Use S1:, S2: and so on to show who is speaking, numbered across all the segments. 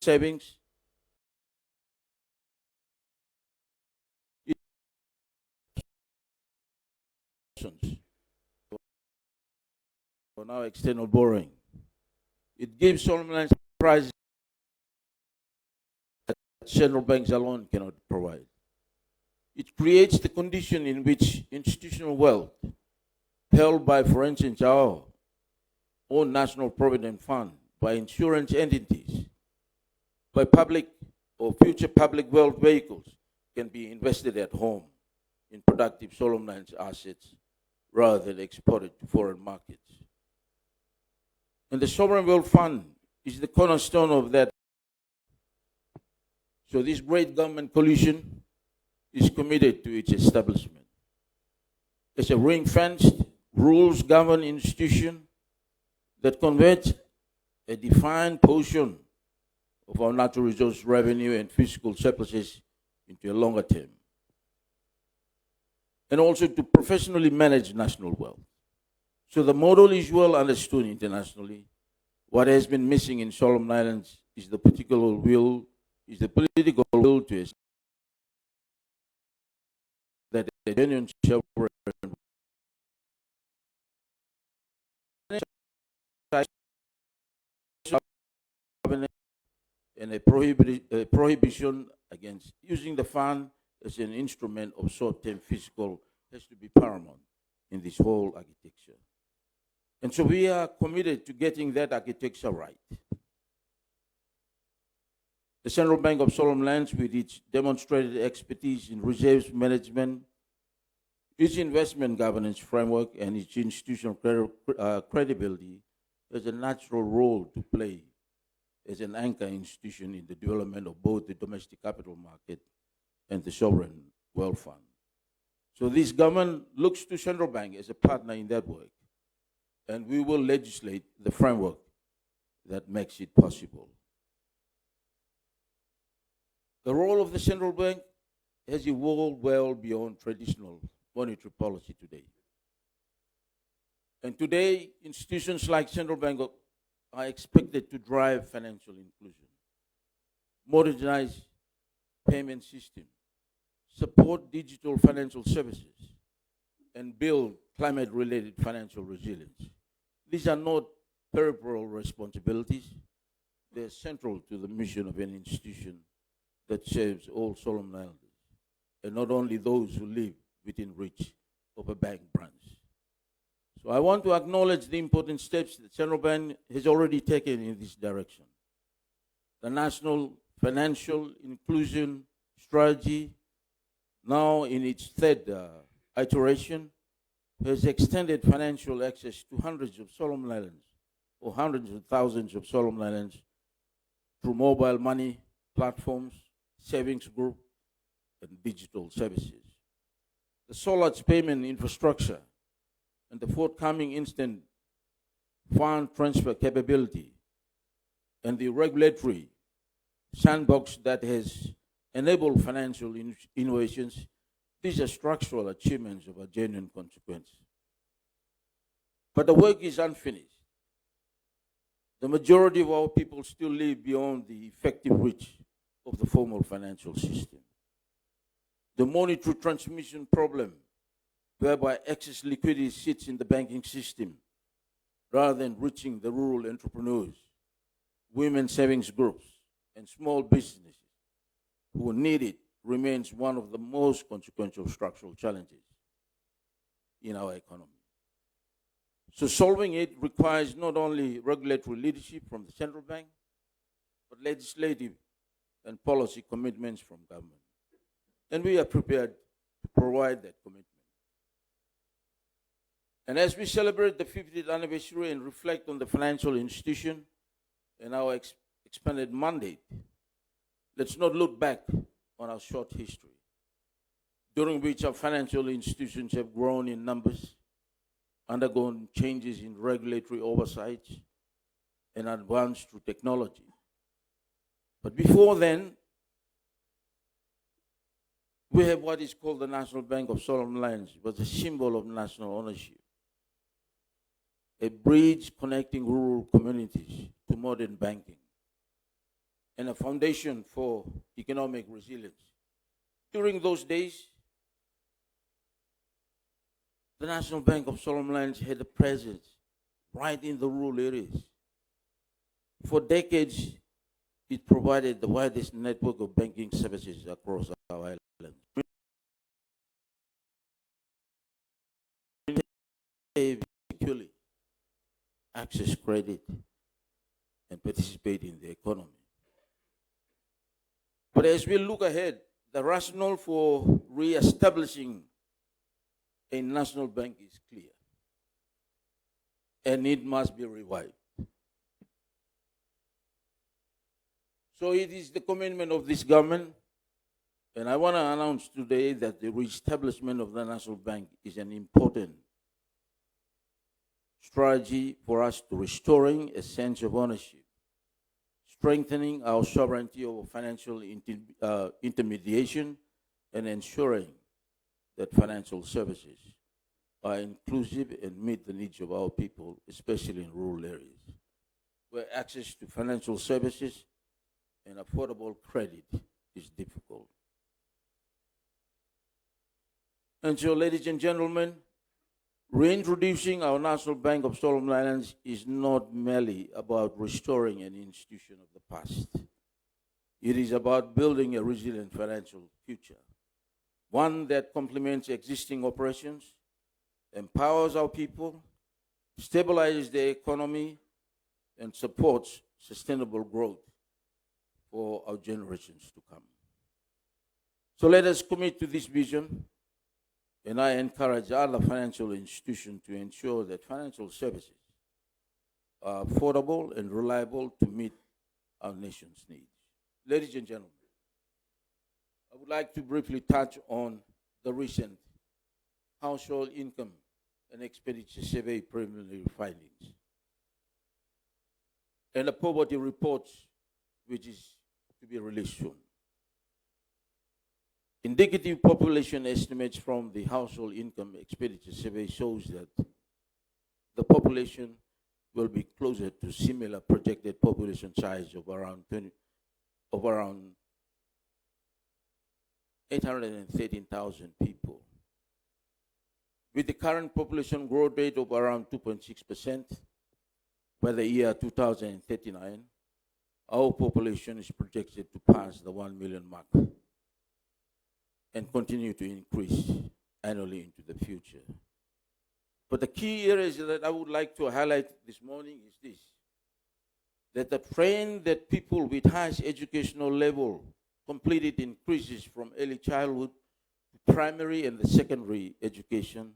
S1: savings. For now, external borrowing. It gives Solomon prices that central banks alone cannot provide. It creates the condition in which institutional wealth held by, for instance, our own National Provident Fund, by insurance entities, by public or future public wealth vehicles, can be invested at home in productive Solomon assets rather than exported to foreign markets. And the Sovereign Wealth Fund is the cornerstone of that. So this great government coalition is committed to its establishment. It's a ring-fenced, rules-governed institution that converts a defined portion of our natural resource revenue and fiscal surpluses into a longer term, and also to professionally manage national wealth. So the model is well understood internationally. What has been missing in Solomon Islands is the political will to that a genuine sovereign and a prohibition against using the fund as an instrument of short-term fiscal has to be paramount in this whole architecture. And so we are committed to getting that architecture right. The Central Bank of Solomon Islands, with its demonstrated expertise in reserves management, its investment governance framework, and its institutional credibility, has a natural role to play as an anchor institution in the development of both the domestic capital market and the sovereign wealth fund. So this government looks to Central Bank as a partner in that work, and we will legislate the framework that makes it possible. The role of the central bank has evolved well beyond traditional monetary policy today. And today, institutions like Central Bank are expected to drive financial inclusion, modernize payment systems, support digital financial services, and build climate-related financial resilience. These are not peripheral responsibilities. They're central to the mission of an institution that serves all Solomon Islanders, and not only those who live within reach of a bank branch. So I want to acknowledge the important steps that Central Bank has already taken in this direction. The National Financial Inclusion Strategy, now in its third iteration, has extended financial access to hundreds of Solomon Islands, or hundreds of thousands of Solomon Islands, through mobile money platforms, savings group, and digital services. The SOLAT's payment infrastructure and the forthcoming instant fund transfer capability and the regulatory sandbox that has enabled financial innovations, these are structural achievements of a genuine consequence. But the work is unfinished. The majority of our people still live beyond the effective reach of the formal financial system. The monetary transmission problem, whereby excess liquidity sits in the banking system rather than reaching the rural entrepreneurs, women savings groups, and small businesses who need it, remains one of the most consequential structural challenges in our economy. So solving it requires not only regulatory leadership from the central bank, but legislative and policy commitments from government. And we are prepared to provide that commitment. And as we celebrate the 50th anniversary and reflect on the financial institution and our expanded mandate, let's not look back on our short history, during which our financial institutions have grown in numbers, undergone changes in regulatory oversight, and advanced through technology. But before then, we have what is called the National Bank of Solomon Islands. It was a symbol of national ownership, a bridge connecting rural communities to modern banking. and a foundation for economic resilience. During those days, the National Bank of Solomon Islands had a presence right in the rural areas. For decades, it provided the widest network of banking services across our island. Securely access credit and participate in the economy. But as we look ahead, the rationale for re-establishing a national bank is clear, and it must be revived. So it is the commitment of this government, and I want to announce today that the re-establishment of the National Bank is an important strategy for us to restoring a sense of ownership, strengthening our sovereignty over financial intermediation, and ensuring that financial services are inclusive and meet the needs of our people, especially in rural areas, where access to financial services and affordable credit is difficult. And so, ladies and gentlemen, reintroducing our National Bank of Solomon Islands is not merely about restoring an institution of the past. It is about building a resilient financial future, one that complements existing operations, empowers our people, stabilizes the economy, and supports sustainable growth for our generations to come. So let us commit to this vision, and I encourage other financial institutions to ensure that financial services are affordable and reliable to meet our nation's needs. Ladies and gentlemen, I would like to briefly touch on the recent household income and expenditure survey preliminary findings and the poverty report, which is to be released soon. Indicative population estimates from the household income expenditure survey shows that the population will be closer to similar projected population size of around 813,000 people. With the current population growth rate of around 2.6% by the year 2039, our population is projected to pass the 1 million mark and continue to increase annually into the future. But the key areas that I would like to highlight this morning is this, that the trend that people with highest educational level completed increases from early childhood to primary and the secondary education.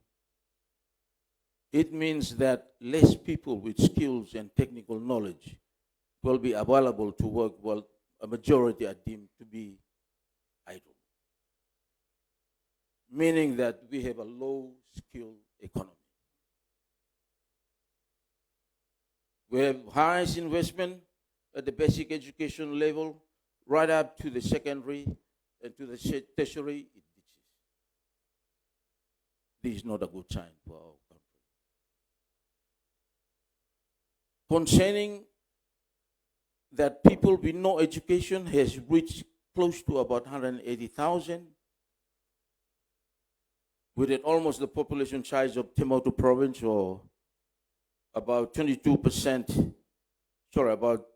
S1: It means that less people with skills and technical knowledge will be available to work, while a majority are deemed to be idle. Meaning that we have a low-skill economy. We have highest investment at the basic education level, right up to the secondary and to the tertiary, it ditches. This is not a good sign for our country. Concerning that people with no education has reached close to about 180,000, with it almost the population size of Timbuktu province, or about 22%, about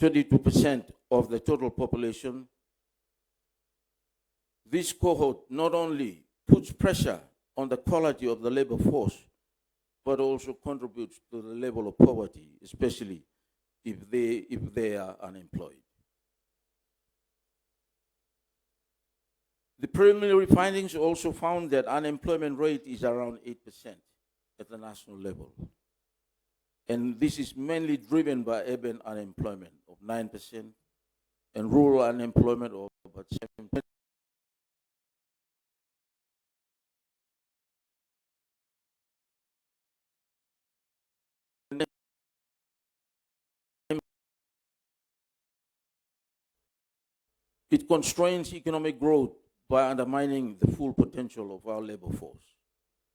S1: 22% of the total population. This cohort not only puts pressure on the quality of the labor force, but also contributes to the level of poverty, especially if they are unemployed. The preliminary findings also found that unemployment rate is around 8% at the national level. And this is mainly driven by urban unemployment of 9% and rural unemployment of about 7%. It constrains economic growth by undermining the full potential of our labor force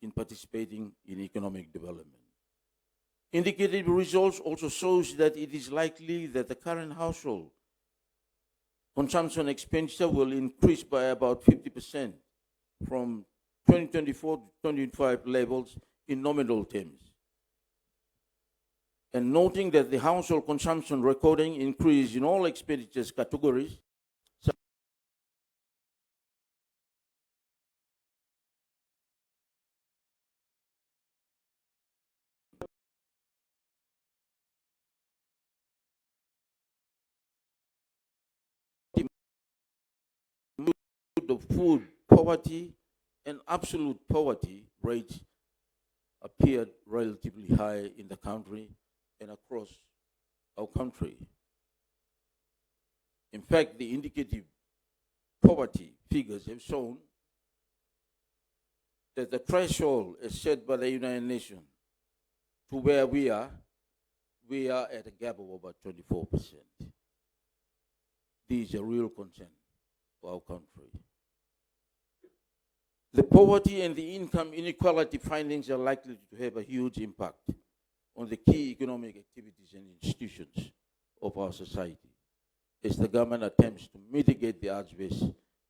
S1: in participating in economic development. Indicative results also shows that it is likely that the current household consumption expenditure will increase by about 50% from 2024 to 2025 levels in nominal terms. And noting that the household consumption recording increase in all expenditures categories, the food poverty and absolute poverty rates appeared relatively high in the country and across our country. In fact, the indicative poverty figures have shown that the threshold as set by the United Nations to where we are at a gap of about 24%. This is a real concern for our country. The poverty and the income inequality findings are likely to have a huge impact on the key economic activities and institutions of our society as the government attempts to mitigate the adverse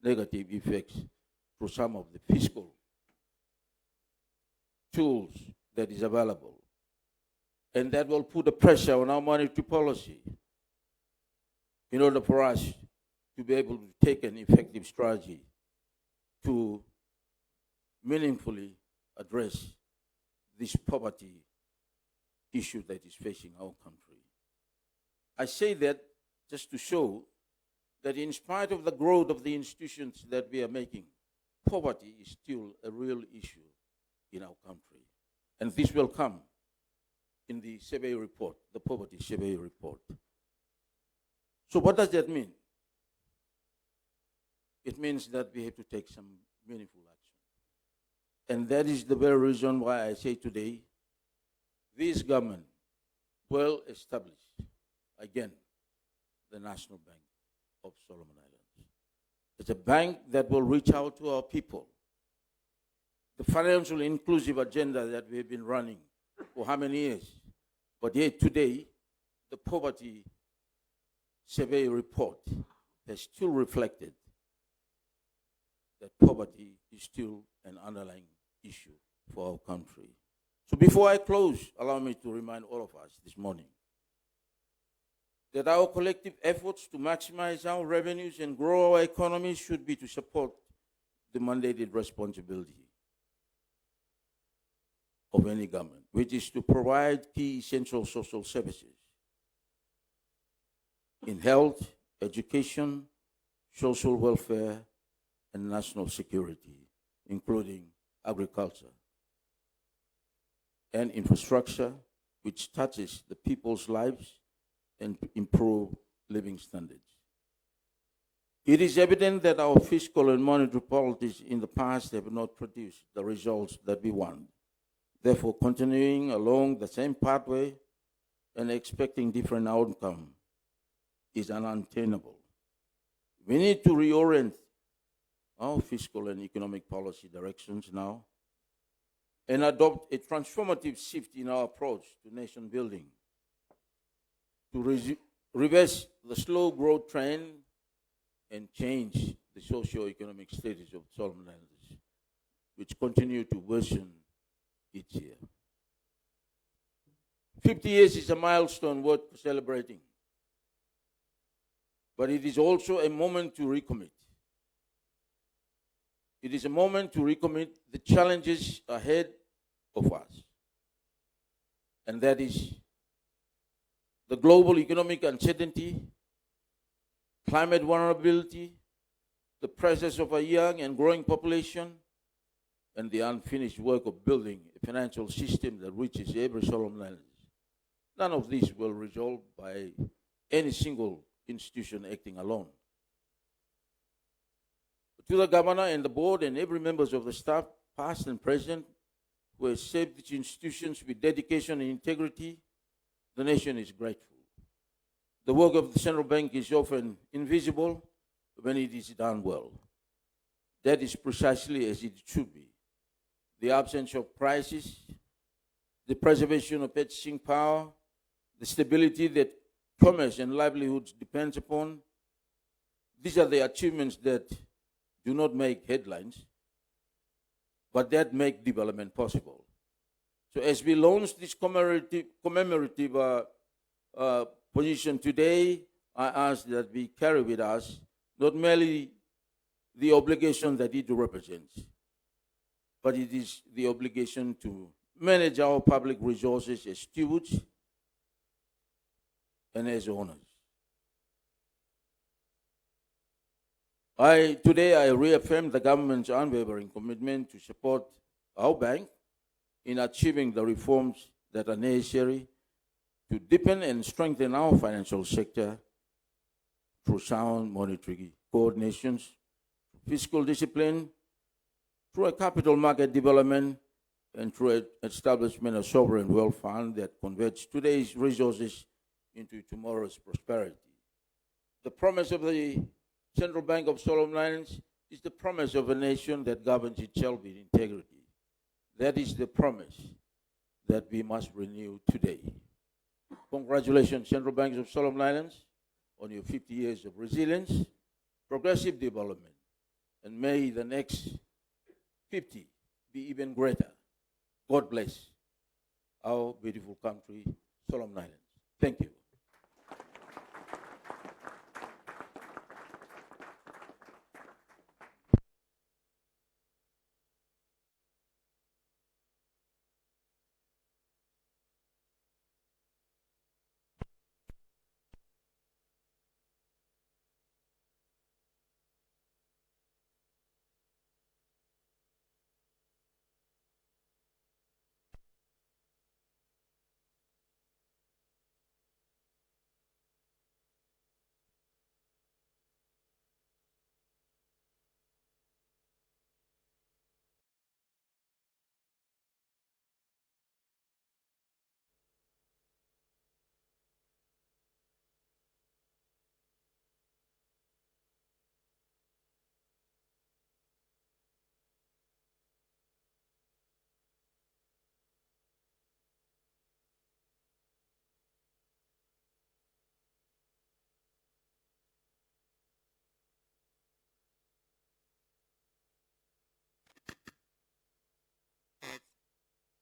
S1: negative effects through some of the fiscal tools that is available. And that will put a pressure on our monetary policy in order for us to be able to take an effective strategy to meaningfully address this poverty issue that is facing our country. I say that just to show that in spite of the growth of the institutions that we are making, poverty is still a real issue in our country. And this will come in the survey report, the poverty survey report. So what does that mean? It means that we have to take some meaningful action. And that is the very reason why I say today, this government will establish, again, the National Bank of Solomon Islands. It's a bank that will reach out to our people. The financial inclusive agenda that we have been running for how many years? But yet today, the poverty survey report has still reflected that poverty is still an underlying issue for our country. So before I close, allow me to remind all of us this morning that our collective efforts to maximize our revenues and grow our economy should be to support the mandated responsibility of any government, which is to provide key essential social services in health, education, social welfare, and national security, including agriculture and infrastructure, which touches the people's lives and improve living standards. It is evident that our fiscal and monetary policies in the past have not produced the results that we want. Therefore, continuing along the same pathway and expecting different outcome is untenable. We need to reorient our fiscal and economic policy directions now and adopt a transformative shift in our approach to nation building to reverse the slow growth trend and change the socio-economic status of Solomon Islands, which continue to worsen each year. 50 years is a milestone worth celebrating, but it is also a moment to recommit. It is a moment to recommit the challenges ahead of us, and that is the global economic uncertainty, climate vulnerability, the presence of a young and growing population, and the unfinished work of building a financial system that reaches every Solomon Island. None of these will resolve by any single institution acting alone. To the governor and the board and every members of the staff, past and present, who have shaped these institutions with dedication and integrity, the nation is grateful. The work of the central bank is often invisible when it is done well. That is precisely as it should be. The absence of crisis, the preservation of purchasing power, the stability that commerce and livelihoods depends upon. These are the achievements that do not make headlines, but that make development possible. So as we launch this commemorative position today, I ask that we carry with us not merely the obligation that it represents, but it is the obligation to manage our public resources as stewards and as owners. Today I reaffirm the government's unwavering commitment to support our bank in achieving the reforms that are necessary to deepen and strengthen our financial sector through sound monetary coordinations, fiscal discipline, through a capital market development, and through establishment of sovereign wealth fund that converts today's resources into tomorrow's prosperity. The promise of the Central Bank of Solomon Islands is the promise of a nation that governs itself with integrity. That is the promise that we must renew today. Congratulations, Central Banks of Solomon Islands, on your 50 years of resilience, progressive development, and may the next 50 be even greater. God bless our beautiful country, Solomon Islands. Thank you.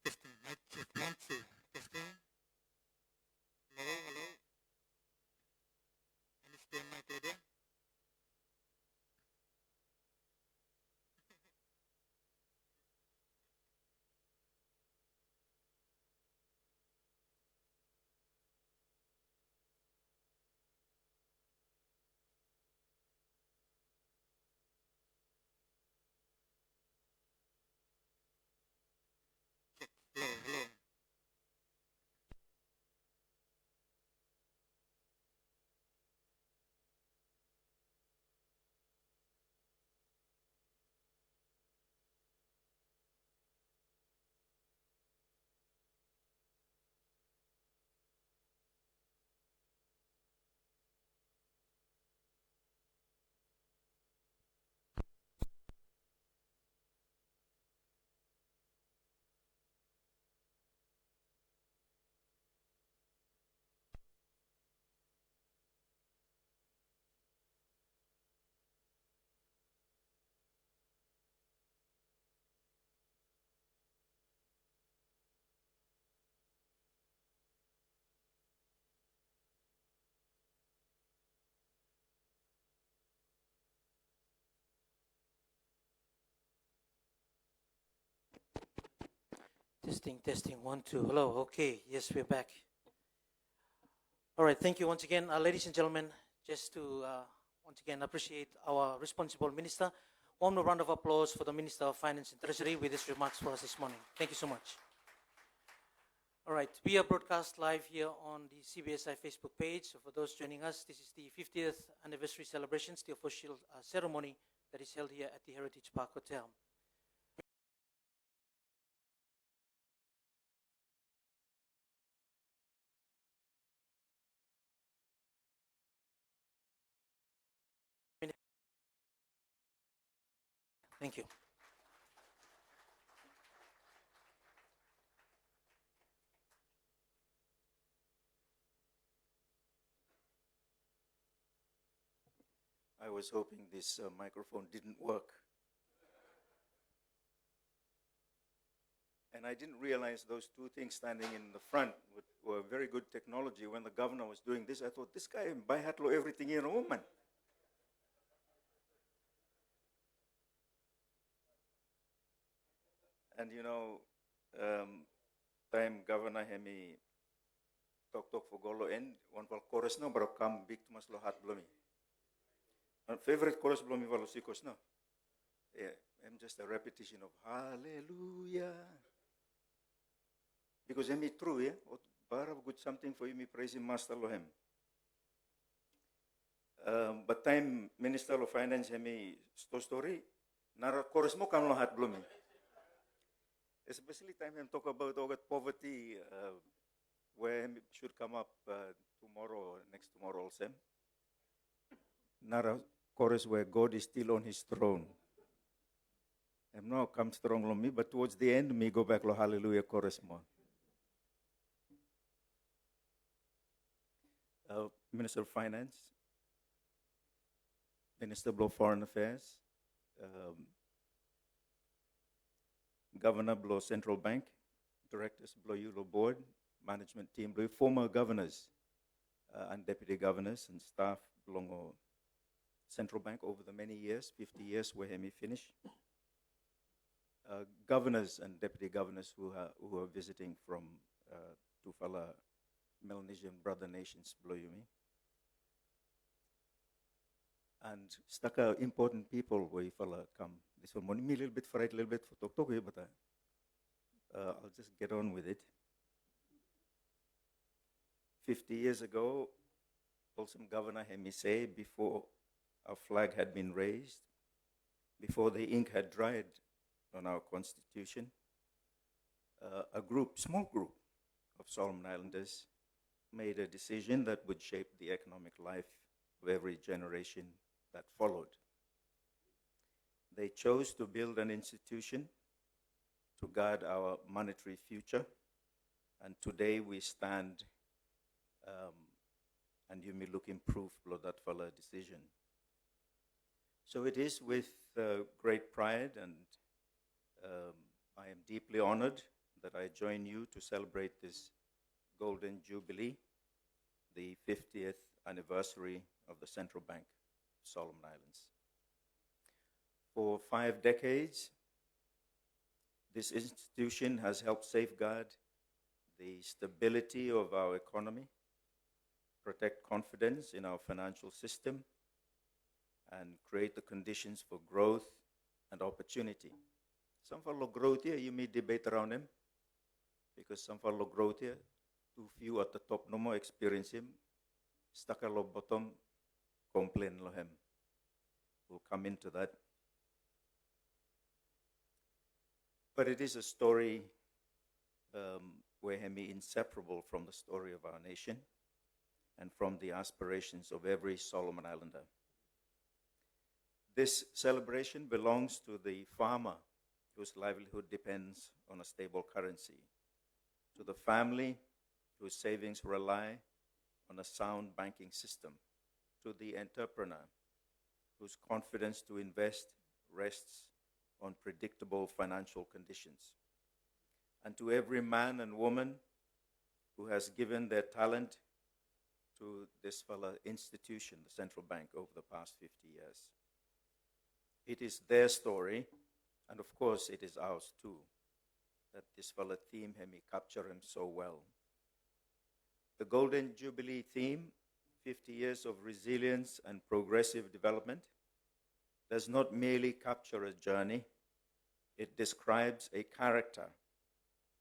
S2: Testing, mic check, 1, 2, testing. Hello, hello. Understand mic ready? Check. Hello, hello.
S3: Testing, testing, 1, 2. Hello, okay. Yes, we're back. All right, thank you once again. Ladies and gentlemen, just to once again appreciate our responsible minister. One more round of applause for the Minister of Finance and Treasury with his remarks for us this morning. Thank you so much. All right, we are broadcast live here on the CBSI Facebook page. So for those joining us, this is the 50th anniversary celebrations, the official ceremony that is held here at the Heritage Park Hotel. Thank you.
S4: I was hoping this microphone didn't work. And I didn't realize those two things standing in the front were very good technology. When the governor was doing this, I thought, this guy buy hatlo everything in a woman. And you know, time governor hemi talk for golo end one val chorus no bro come big to mas lo hat blomi. Favorite chorus blomi valo sikos no. Yeah, I'm just a repetition of hallelujah. Because hemi true, yeah. Bar of good something for you, me praising master lo him. But time Minister of Finance hemi story, nara chorus mo kam lo hat blomi. Especially time him talk about poverty, where him should come up tomorrow or next tomorrow also. Nara chorus where God is still on his throne. I'm now come strong on me, but towards the end, me go back lo hallelujah chorus more. Minister of Finance, Minister of Foreign Affairs, Governor below Central Bank, Directors below Euro Board, Management Team below former governors and deputy governors and staff belong Central Bank over the many years, 50 years where he finish. Governors and deputy governors who are visiting from Tufala Melanesian brother nations below you me. And staka important people where you fella come. This one me a little bit fright, a little bit for talk but I'll just get on with it. 50 years ago, Folsom Governor had me say, before our flag had been raised, before the ink had dried on our constitution, a small group of Solomon Islanders made a decision that would shape the economic life of every generation that followed. They chose to build an institution to guard our monetary future, and today we stand, and you may look improved below that fella decision. So it is with great pride, and I am deeply honored that I join you to celebrate this Golden Jubilee, the 50th anniversary of the Central Bank of Solomon Islands. For 5 decades, this institution has helped safeguard the stability of our economy, protect confidence in our financial system, and create the conditions for growth and opportunity. Some follow growth here, you may debate around them, because some follow growth here, too few at the top no more experience him, stuck at the bottom, complain lo him. We'll come into that. But it is a story where he is inseparable from the story of our nation and from the aspirations of every Solomon Islander. This celebration belongs to the farmer whose livelihood depends on a stable currency, to the family whose savings rely on a sound banking system, to the entrepreneur whose confidence to invest rests on predictable financial conditions, and to every man and woman who has given their talent to this fella institution, the central bank, over the past 50 years. It is their story, and of course it is ours too, that this fella theme hemi capture him so well. The Golden Jubilee theme, 50 years of resilience and progressive development, does not merely capture a journey, it describes a character.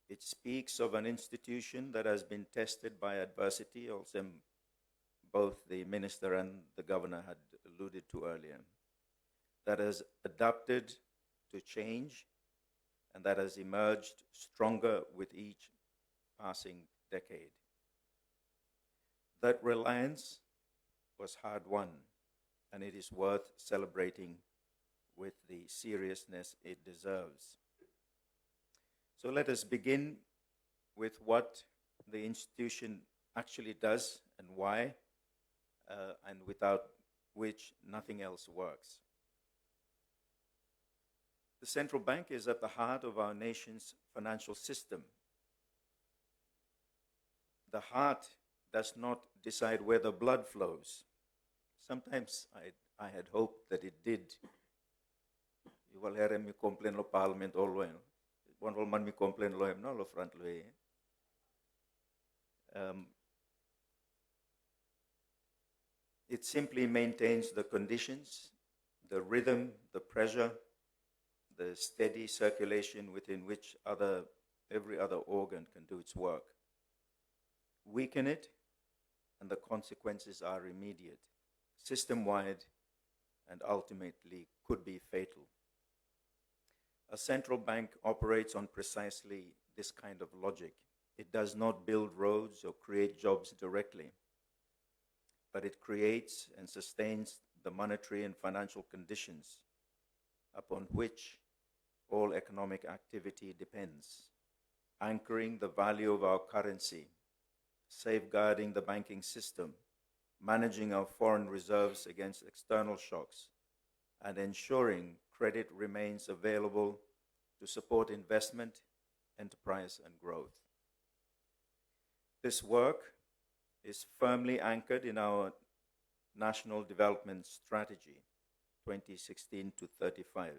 S4: It speaks of an institution that has been tested by adversity, also both the minister and the governor had alluded to earlier, that has adapted to change and that has emerged stronger with each passing decade. That reliance was hard won, and it is worth celebrating with the seriousness it deserves. So let us begin with what the institution actually does and why, and without which nothing else works. The central bank is at the heart of our nation's financial system. The heart does not decide where the blood flows. Sometimes I had hoped that it did. You will hear me complain lo parliament all well. One will man me complain lo him no lo front lo eh. It simply maintains the conditions, the rhythm, the pressure, the steady circulation within which every other organ can do its work. Weaken it, and the consequences are immediate, system-wide, and ultimately could be fatal. A central bank operates on precisely this kind of logic. It does not build roads or create jobs directly, but it creates and sustains the monetary and financial conditions upon which all economic activity depends, anchoring the value of our currency, safeguarding the banking system, managing our foreign reserves against external shocks, and ensuring credit remains available to support investment, enterprise, and growth. This work is firmly anchored in our National Development Strategy, 2016 to 35,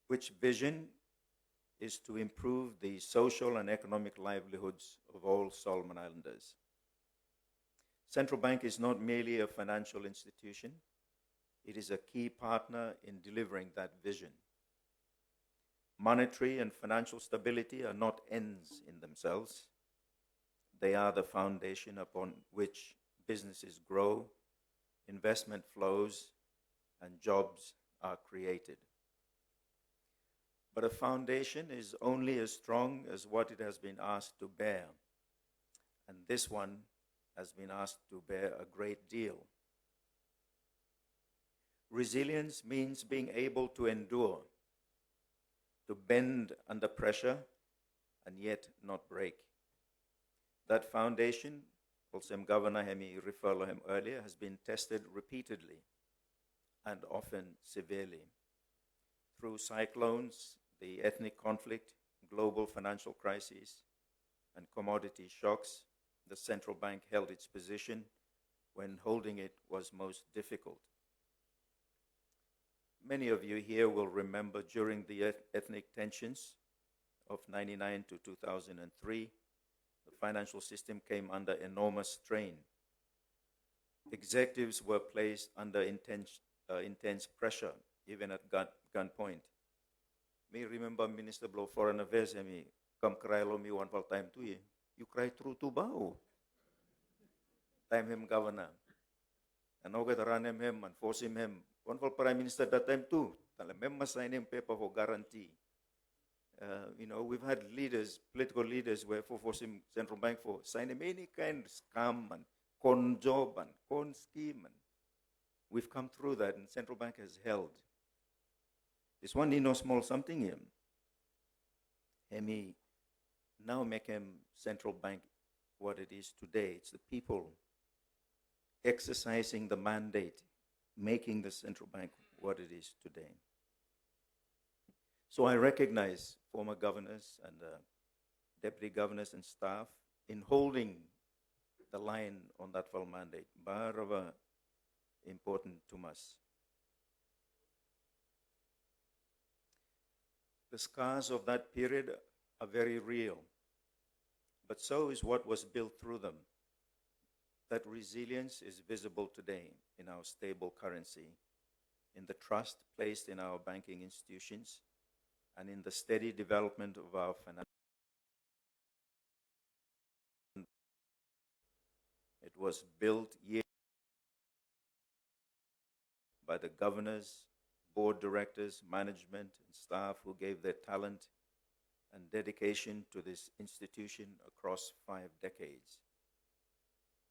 S4: which vision is to improve the social and economic livelihoods of all Solomon Islanders. Central Bank is not merely a financial institution, it is a key partner in delivering that vision. Monetary and financial stability are not ends in themselves. They are the foundation upon which businesses grow, investment flows, and jobs are created. But a foundation is only as strong as what it has been asked to bear. And this one has been asked to bear a great deal. Resilience means being able to endure, to bend under pressure, and yet not break. That foundation, also Governor Hemi referred to him earlier, has been tested repeatedly and often severely. Through cyclones, the ethnic conflict, global financial crises, and commodity shocks, the central bank held its position when holding it was most difficult. Many of you here will remember during the ethnic tensions of 99 to 2003, the financial system came under enormous strain. Executives were placed under intense pressure, even at gunpoint. Me remember Minister Blow Foreign Affairs, me come cry lo me one time to you. You cry through to bow. Time him governor. And now get run him and force him. One for Prime Minister that time too. Tell him sign him paper for guarantee. We've had leaders, political leaders, where for forcing central bank for sign him any kind of scam and con job and con scheme. And we've come through that, and central bank has held. This one need no small something him. Hemi now make him central bank what it is today. It's the people exercising the mandate, making the central bank what it is today. So I recognize former governors and deputy governors and staff in holding the line on that full mandate. Barava important to us. The scars of that period are very real, but so is what was built through them. That resilience is visible today in our stable currency, in the trust placed in our banking institutions, and in the steady development of our financial. It was built years by the governors, board directors, management, and staff who gave their talent and dedication to this institution across 5 decades.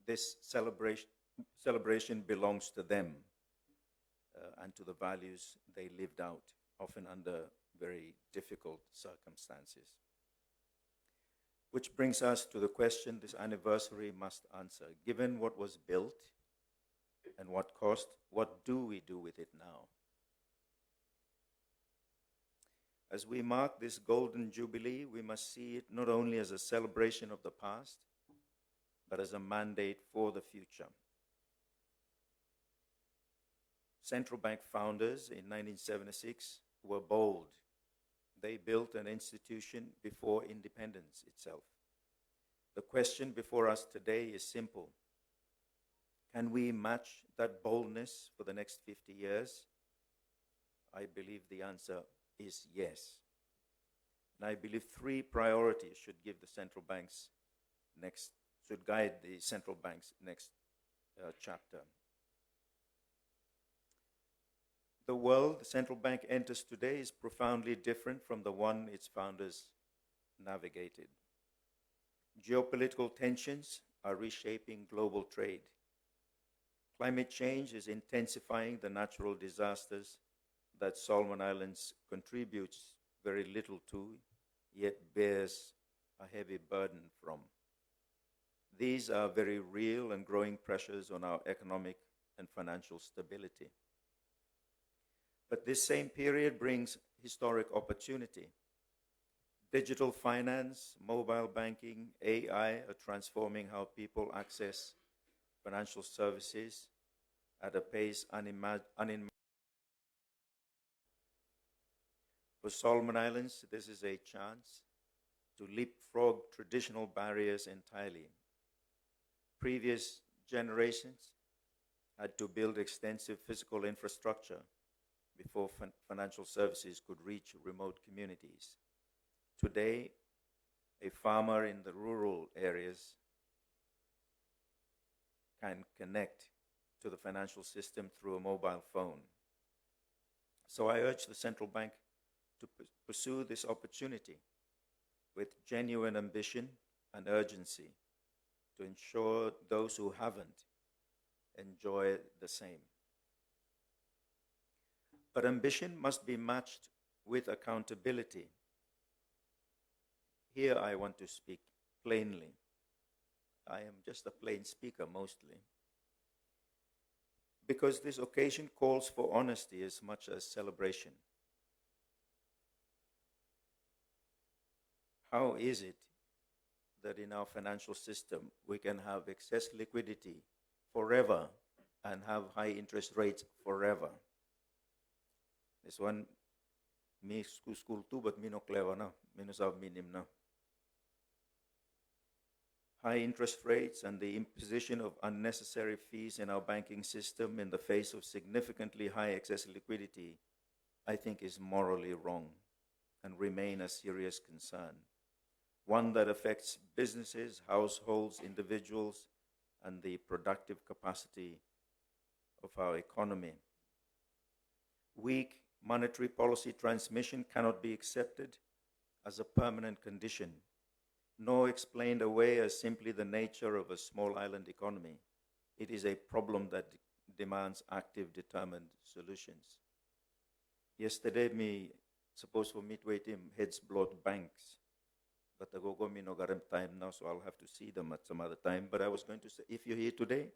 S4: This celebration belongs to them and to the values they lived out, often under very difficult circumstances. Which brings us to the question this anniversary must answer. Given what was built and what cost? What do we do with it now? As we mark this golden jubilee, we must see it not only as a celebration of the past, but as a mandate for the future. Central bank founders in 1976 were bold. They built an institution before independence itself. The question before us today is simple. Can we match that boldness for the next 50 years? I believe the answer is yes. And I believe three priorities should guide the central bank's next chapter. The world the central bank enters today is profoundly different from the one its founders navigated. Geopolitical tensions are reshaping global trade. Climate change is intensifying the natural disasters that Solomon Islands contributes very little to, yet bears a heavy burden from. These are very real and growing pressures on our economic and financial stability. But this same period brings historic opportunity. Digital finance, mobile banking, AI are transforming how people access financial services at a pace unimaginable. For Solomon Islands, this is a chance to leapfrog traditional barriers entirely. Previous generations had to build extensive physical infrastructure before financial services could reach remote communities. Today, a farmer in the rural areas can connect to the financial system through a mobile phone. So I urge the central bank to pursue this opportunity with genuine ambition and urgency to ensure those who haven't enjoy the same. But ambition must be matched with accountability. Here I want to speak plainly. I am just a plain speaker mostly. Because this occasion calls for honesty as much as celebration. How is it that in our financial system we can have excess liquidity forever and have high interest rates forever? This one, me school too, but me no clever na, me no sabe minim na. High interest rates and the imposition of unnecessary fees in our banking system in the face of significantly high excess liquidity, I think is morally wrong and remain a serious concern. One that affects businesses, households, individuals, and the productive capacity of our economy. Weak monetary policy transmission cannot be accepted as a permanent condition, nor explained away as simply the nature of a small island economy. It is a problem that demands active, determined solutions. Yesterday, me supposed for me to wait him heads blood banks, but I go me no got time now, so I'll have to see them at some other time. But I was going to say, if you're here today,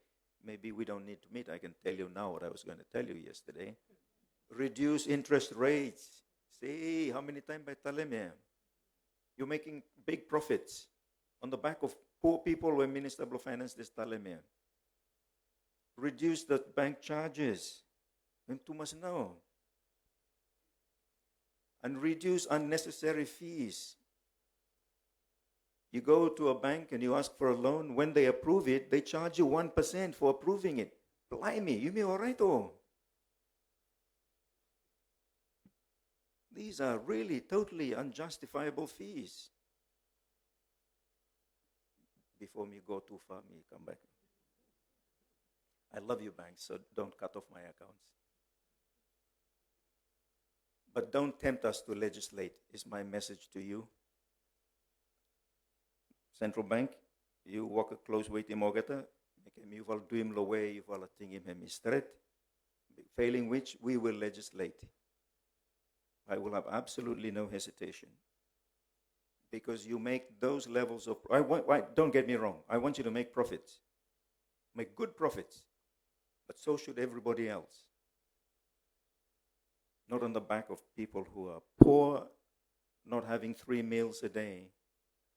S4: maybe we don't need to meet. I can tell you now what I was going to tell you yesterday. Reduce interest rates. See, how many times by Talemia? You're making big profits on the back of poor people when Minister of Finance this Talemia. Reduce the bank charges. And too much now. And reduce unnecessary fees. You go to a bank and you ask for a loan. When they approve it, they charge you 1% for approving it. Blimey, you mean all right, oh? These are really totally unjustifiable fees. Before me go too far, me come back. I love you, banks, so don't cut off my accounts. But don't tempt us to legislate, is my message to you. Central Bank, you walk a close way to Mogata, you will do him the way, you will think him straight, failing which we will legislate. I will have absolutely no hesitation. Because you make those levels of, don't get me wrong, I want you to make profits. Make good profits. But so should everybody else. Not on the back of people who are poor, not having 3 meals a day,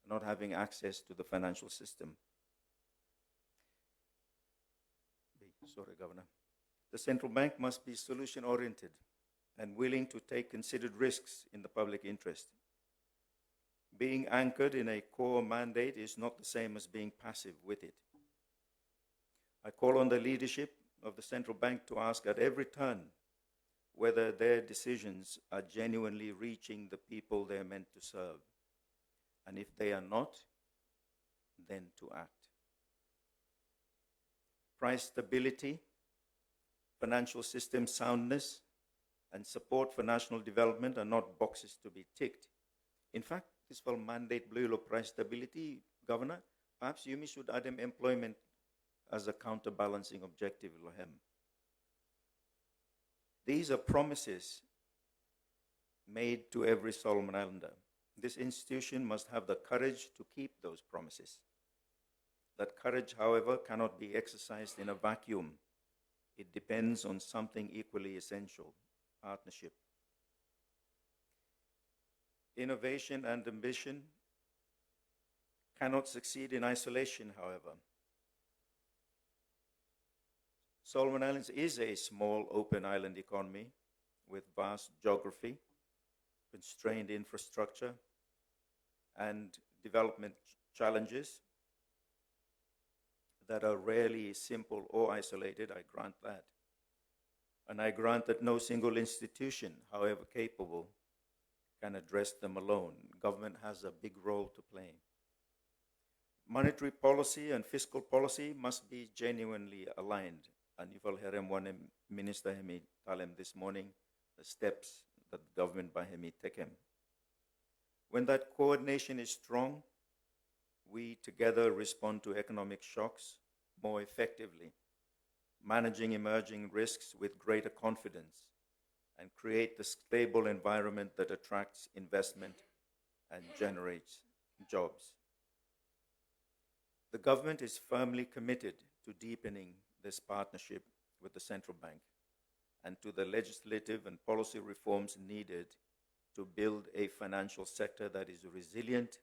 S4: not having access to the financial system. Sorry, Governor. The central bank must be solution-oriented and willing to take considered risks in the public interest. Being anchored in a core mandate is not the same as being passive with it. I call on the leadership of the central bank to ask at every turn whether their decisions are genuinely reaching the people they're meant to serve. And if they are not, then to act. Price stability, financial system soundness, and support for national development are not boxes to be ticked. In fact, this will mandate blue price stability, Governor. Perhaps you should add employment as a counterbalancing objective. These are promises made to every Solomon Islander. This institution must have the courage to keep those promises. That courage, however, cannot be exercised in a vacuum. It depends on something equally essential: partnership. Innovation and ambition cannot succeed in isolation, however. Solomon Islands is a small, open island economy with vast geography, constrained infrastructure, and development challenges that are rarely simple or isolated. I grant that. And I grant that no single institution, however capable, can address them alone. Government has a big role to play. Monetary policy and fiscal policy must be genuinely aligned. And you will hear one minister tell him this morning the steps that the government by him take him. When that coordination is strong, we together respond to economic shocks more effectively, managing emerging risks with greater confidence, and create the stable environment that attracts investment and generates jobs. The government is firmly committed to deepening this partnership with the central bank and to the legislative and policy reforms needed to build a financial sector that is resilient,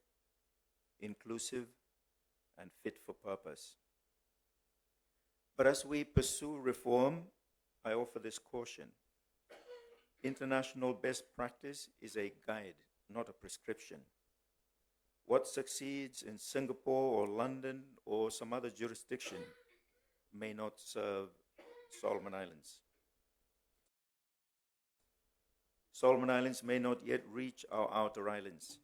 S4: inclusive, and fit for purpose. But as we pursue reform, I offer this caution. International best practice is a guide, not a prescription. What succeeds in Singapore or London or some other jurisdiction may not serve Solomon Islands. Solomon Islands may not yet reach our outer islands.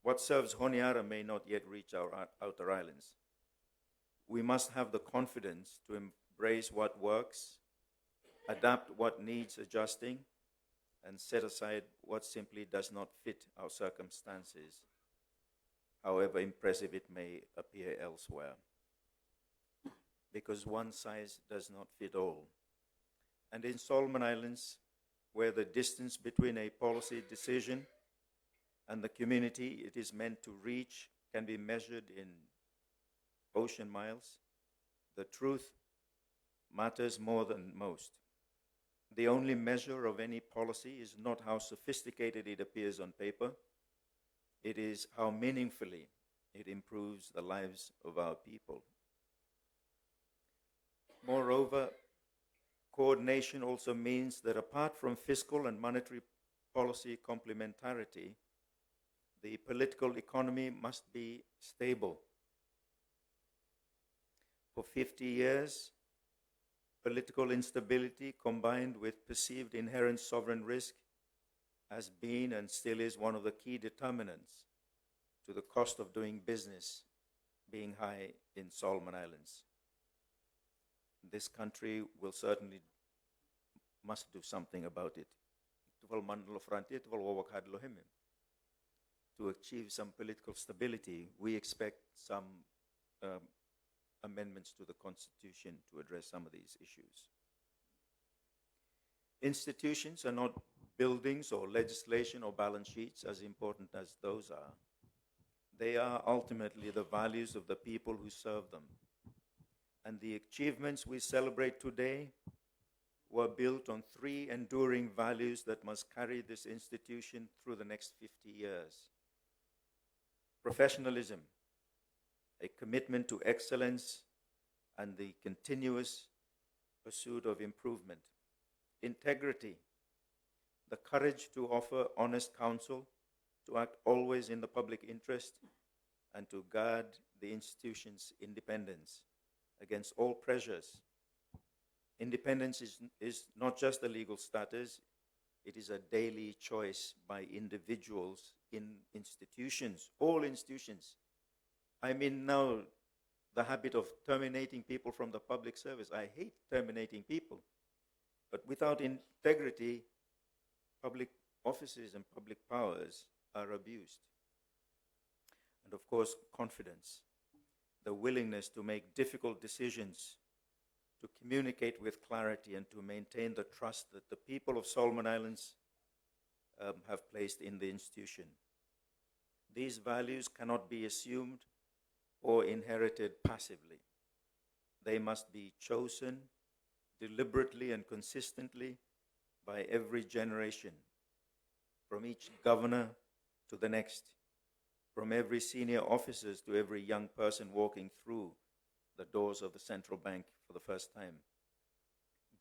S4: What serves Honiara may not yet reach our outer islands. We must have the confidence to embrace what works, adapt what needs adjusting, and set aside what simply does not fit our circumstances, however impressive it may appear elsewhere. Because one size does not fit all. And in Solomon Islands, where the distance between a policy decision and the community it is meant to reach can be measured in ocean miles, the truth matters more than most. The only measure of any policy is not how sophisticated it appears on paper, it is how meaningfully it improves the lives of our people. Moreover, coordination also means that apart from fiscal and monetary policy complementarity, the political economy must be stable. For 50 years, political instability combined with perceived inherent sovereign risk has been and still is one of the key determinants to the cost of doing business being high in Solomon Islands. This country will certainly must do something about it. To achieve some political stability, we expect some amendments to the Constitution to address some of these issues. Institutions are not buildings or legislation or balance sheets, as important as those are. They are ultimately the values of the people who serve them. And the achievements we celebrate today were built on three enduring values that must carry this institution through the next 50 years. Professionalism, a commitment to excellence and the continuous pursuit of improvement. Integrity, the courage to offer honest counsel, to act always in the public interest, and to guard the institution's independence against all pressures. Independence is not just a legal status, it is a daily choice by individuals in institutions, all institutions. I mean now the habit of terminating people from the public service. I hate terminating people. But without integrity, public offices and public powers are abused. And of course, confidence, the willingness to make difficult decisions, to communicate with clarity, and to maintain the trust that the people of Solomon Islands have placed in the institution. These values cannot be assumed or inherited passively. They must be chosen deliberately and consistently by every generation, from each governor to the next, from every senior officers to every young person walking through the doors of the central bank for the first time.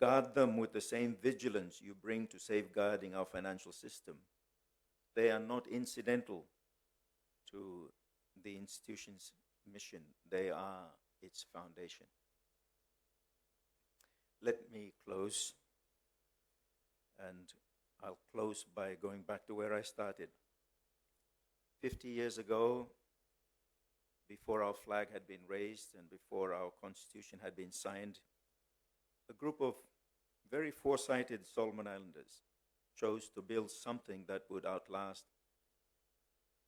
S4: Guard them with the same vigilance you bring to safeguarding our financial system. They are not incidental to the institution's mission. They are its foundation. Let me close, and I'll close by going back to where I started. 50 years ago, before our flag had been raised and before our constitution had been signed, a group of very foresighted Solomon Islanders chose to build something that would outlast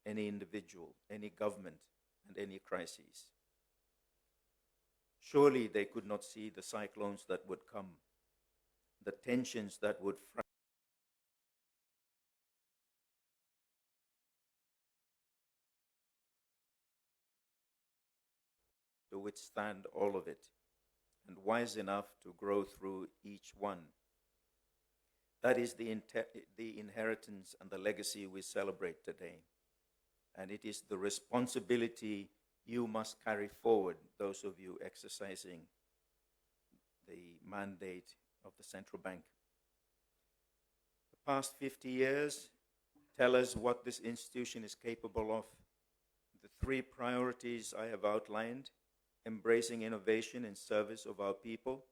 S4: any individual, any government, and any crises. Surely they could not see the cyclones that would come, the tensions that would to withstand all of it, and wise enough to grow through each one. That is the inheritance and the legacy we celebrate today. And it is the responsibility you must carry forward, those of you exercising the mandate of the central bank. The past 50 years tell us what this institution is capable of. The three priorities I have outlined: embracing innovation in service of our people,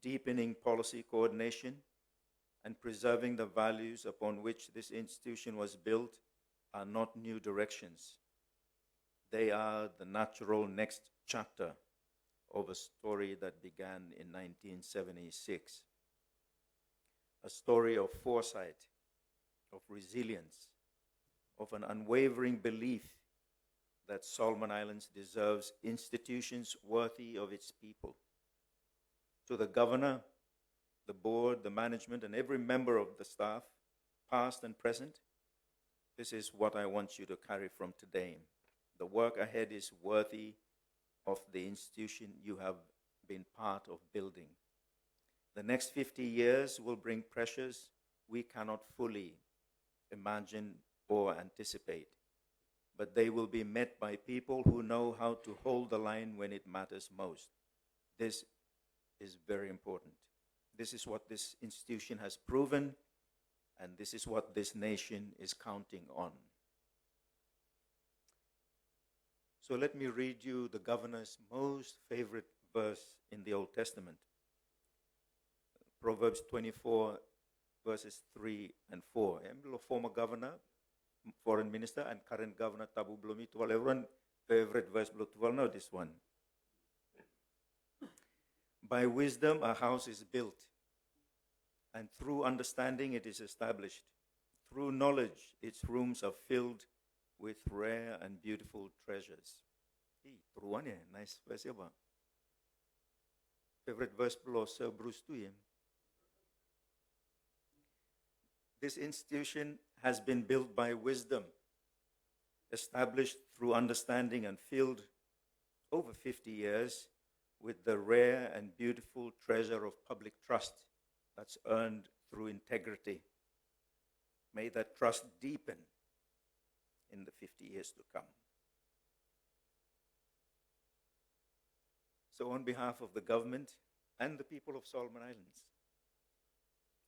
S4: deepening policy coordination, and preserving the values upon which this institution was built are not new directions. They are the natural next chapter of a story that began in 1976. A story of foresight, of resilience, of an unwavering belief that Solomon Islands deserves institutions worthy of its people. To the governor, the board, the management, and every member of the staff, past and present, this is what I want you to carry from today. The work ahead is worthy of the institution you have been part of building. The next 50 years will bring pressures we cannot fully imagine or anticipate, but they will be met by people who know how to hold the line when it matters most. This is very important. This is what this institution has proven, and this is what this nation is counting on. So let me read you the governor's most favorite verse in the Old Testament. Proverbs 24, verses 3 and 4. The former governor, foreign minister, and current governor, Tabu Blomi, to everyone favorite verse, to know this one. By wisdom a house is built, and through understanding it is established. Through knowledge its rooms are filled with rare and beautiful treasures. True one, nice verse. Favorite verse below Sir Bruce too. This institution has been built by wisdom, established through understanding, and filled over 50 years with the rare and beautiful treasure of public trust that's earned through integrity. May that trust deepen in the 50 years to come. So on behalf of the government and the people of Solomon Islands,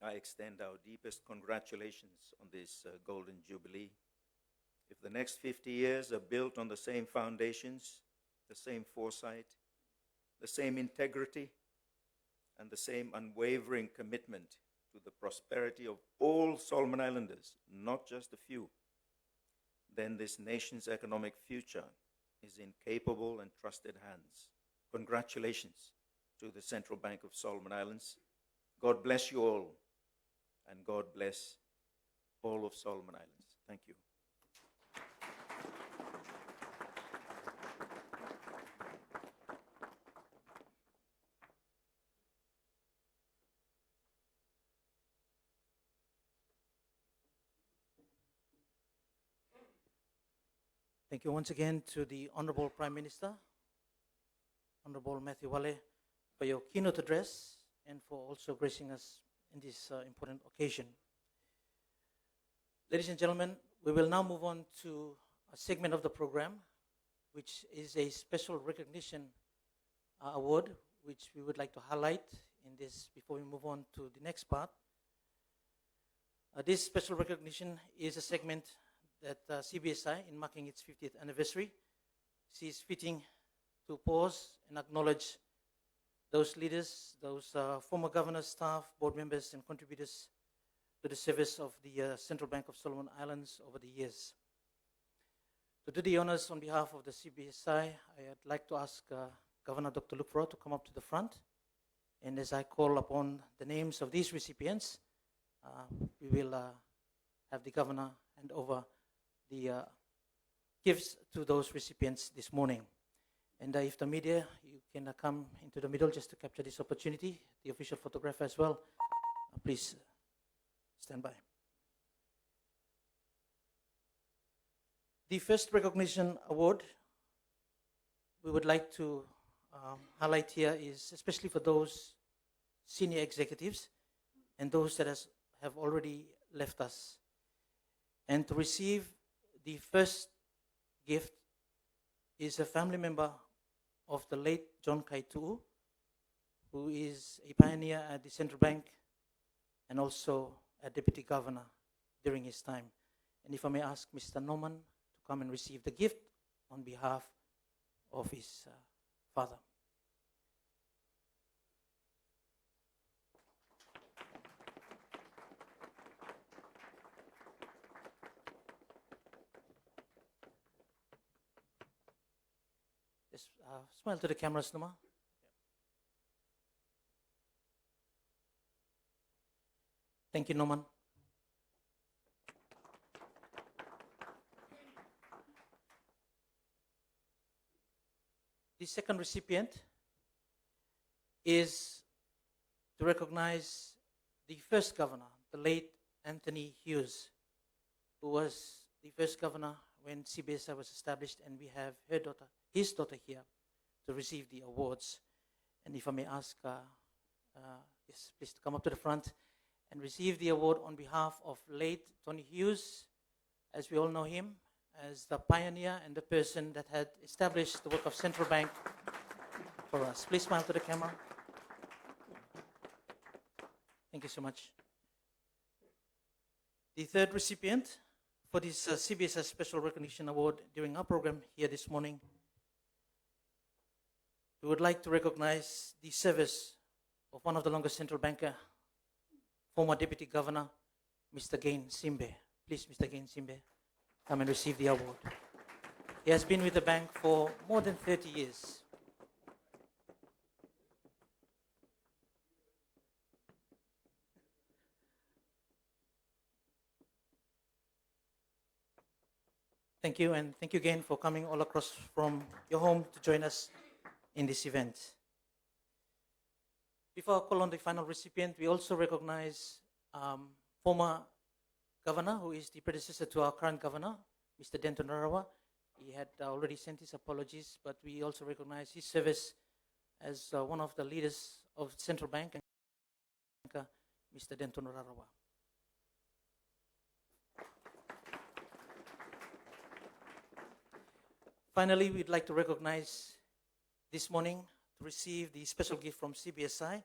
S4: I extend our deepest congratulations on this Golden Jubilee. If the next 50 years are built on the same foundations, the same foresight, the same integrity, and the same unwavering commitment to the prosperity of all Solomon Islanders, not just a few, then this nation's economic future is in capable and trusted hands. Congratulations to the Central Bank of Solomon Islands. God bless you all, and God bless all of Solomon Islands. Thank you.
S3: Thank you once again to the Honorable Prime Minister, Honorable Matthew Wale, for your keynote address and for also gracing us in this important occasion. Ladies and gentlemen, we will now move on to a segment of the program, which is a special recognition award, which we would like to highlight in this before we move on to the next part. This special recognition is a segment that CBSI, in marking its 50th anniversary, sees fitting to pause and acknowledge those leaders, those former governors, staff, board members, and contributors to the service of the Central Bank of Solomon Islands over the years. To do the honors on behalf of the CBSI, I'd like to ask Governor Dr. Lukfro to come up to the front. And as I call upon the names of these recipients, we will have the governor hand over the gifts to those recipients this morning. And if the media, you can come into the middle just to capture this opportunity, the official photographer as well, please stand by. The first recognition award we would like to highlight here is especially for those senior executives and those that have already left us. And to receive the first gift is a family member of the late John Kaitu, who is a pioneer at the Central Bank and also a deputy governor during his time. And if I may ask Mr. Norman to come and receive the gift on behalf of his father. Just smile to the cameras, Noma. Thank you, Norman. The second recipient is to recognize the first governor, the late Anthony Hughes, who was the first governor when CBSI was established, and we have his daughter here to receive the awards. And if I may ask, yes, please to come up to the front and receive the award on behalf of late Tony Hughes, as we all know him, as the pioneer and the person that had established the work of Central Bank for us. Please smile to the camera. Thank you so much. The third recipient for this CBSI Special Recognition Award during our program here this morning, we would like to recognize the service of one of the longest central banker, former Deputy Governor, Mr. Gain Simbe. Please, Mr. Gain Simbe, come and receive the award. He has been with the bank for more than 30 years. Thank you, and thank you again for coming all across from your home to join us in this event. Before I call on the final recipient, we also recognize former governor, who is the predecessor to our current governor, Mr. Denton Rarawa. He had already sent his apologies, but we also recognize his service as one of the leaders of Central Bank Mr. Denton Rarawa. Finally, we'd like to recognize this morning to receive the special gift from CBSI,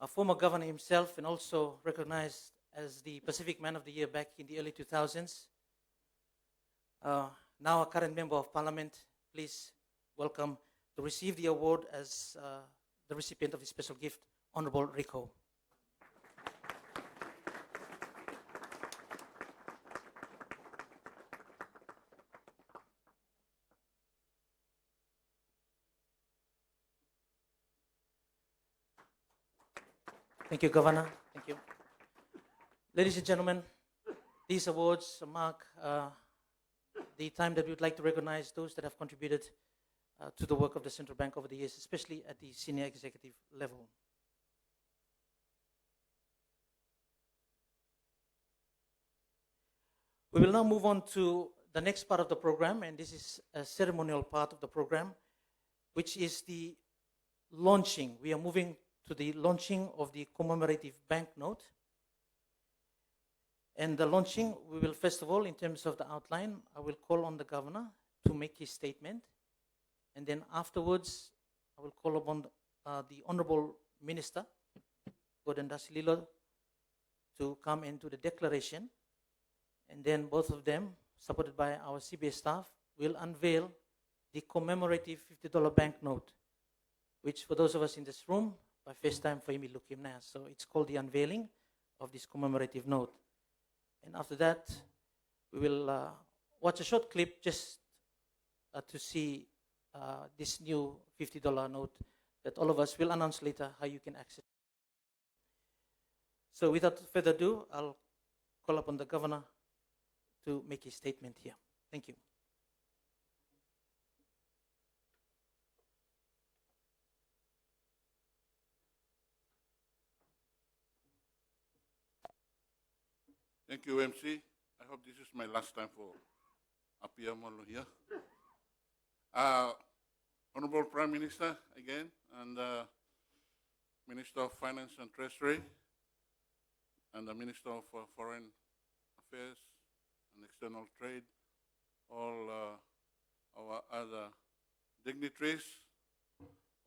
S3: a former governor himself and also recognized as the Pacific Man of the Year back in the early 2000s. Now a current member of parliament, please welcome to receive the award as the recipient of the special gift, Honorable Rico. Thank you, Governor. Thank you. Ladies and gentlemen, these awards mark the time that we would like to recognize those that have contributed to the work of the Central Bank over the years, especially at the senior executive level. We will now move on to the next part of the program, and this is a ceremonial part of the program, which is the launching. We are moving to the launching of the commemorative banknote. And the launching, we will first of all, in terms of the outline, I will call on the governor to make his statement. And then afterwards, I will call upon the Honorable Minister, Gordon Dasililo, to come into the declaration. And then both of them, supported by our CBS staff, will unveil the commemorative $50 banknote, which for those of us in this room, by first time for me, look him now. So it's called the unveiling of this commemorative note. And after that, we will watch a short clip just to see this new $50 note that all of us will announce later how you can access. So without further ado, I'll call upon the governor to make his statement here. Thank you.
S5: Thank you, MC. I hope this is my last time for appear here. Honorable Prime Minister again, and Minister of Finance and Treasury, and the Minister of Foreign Affairs and External Trade, all our other dignitaries,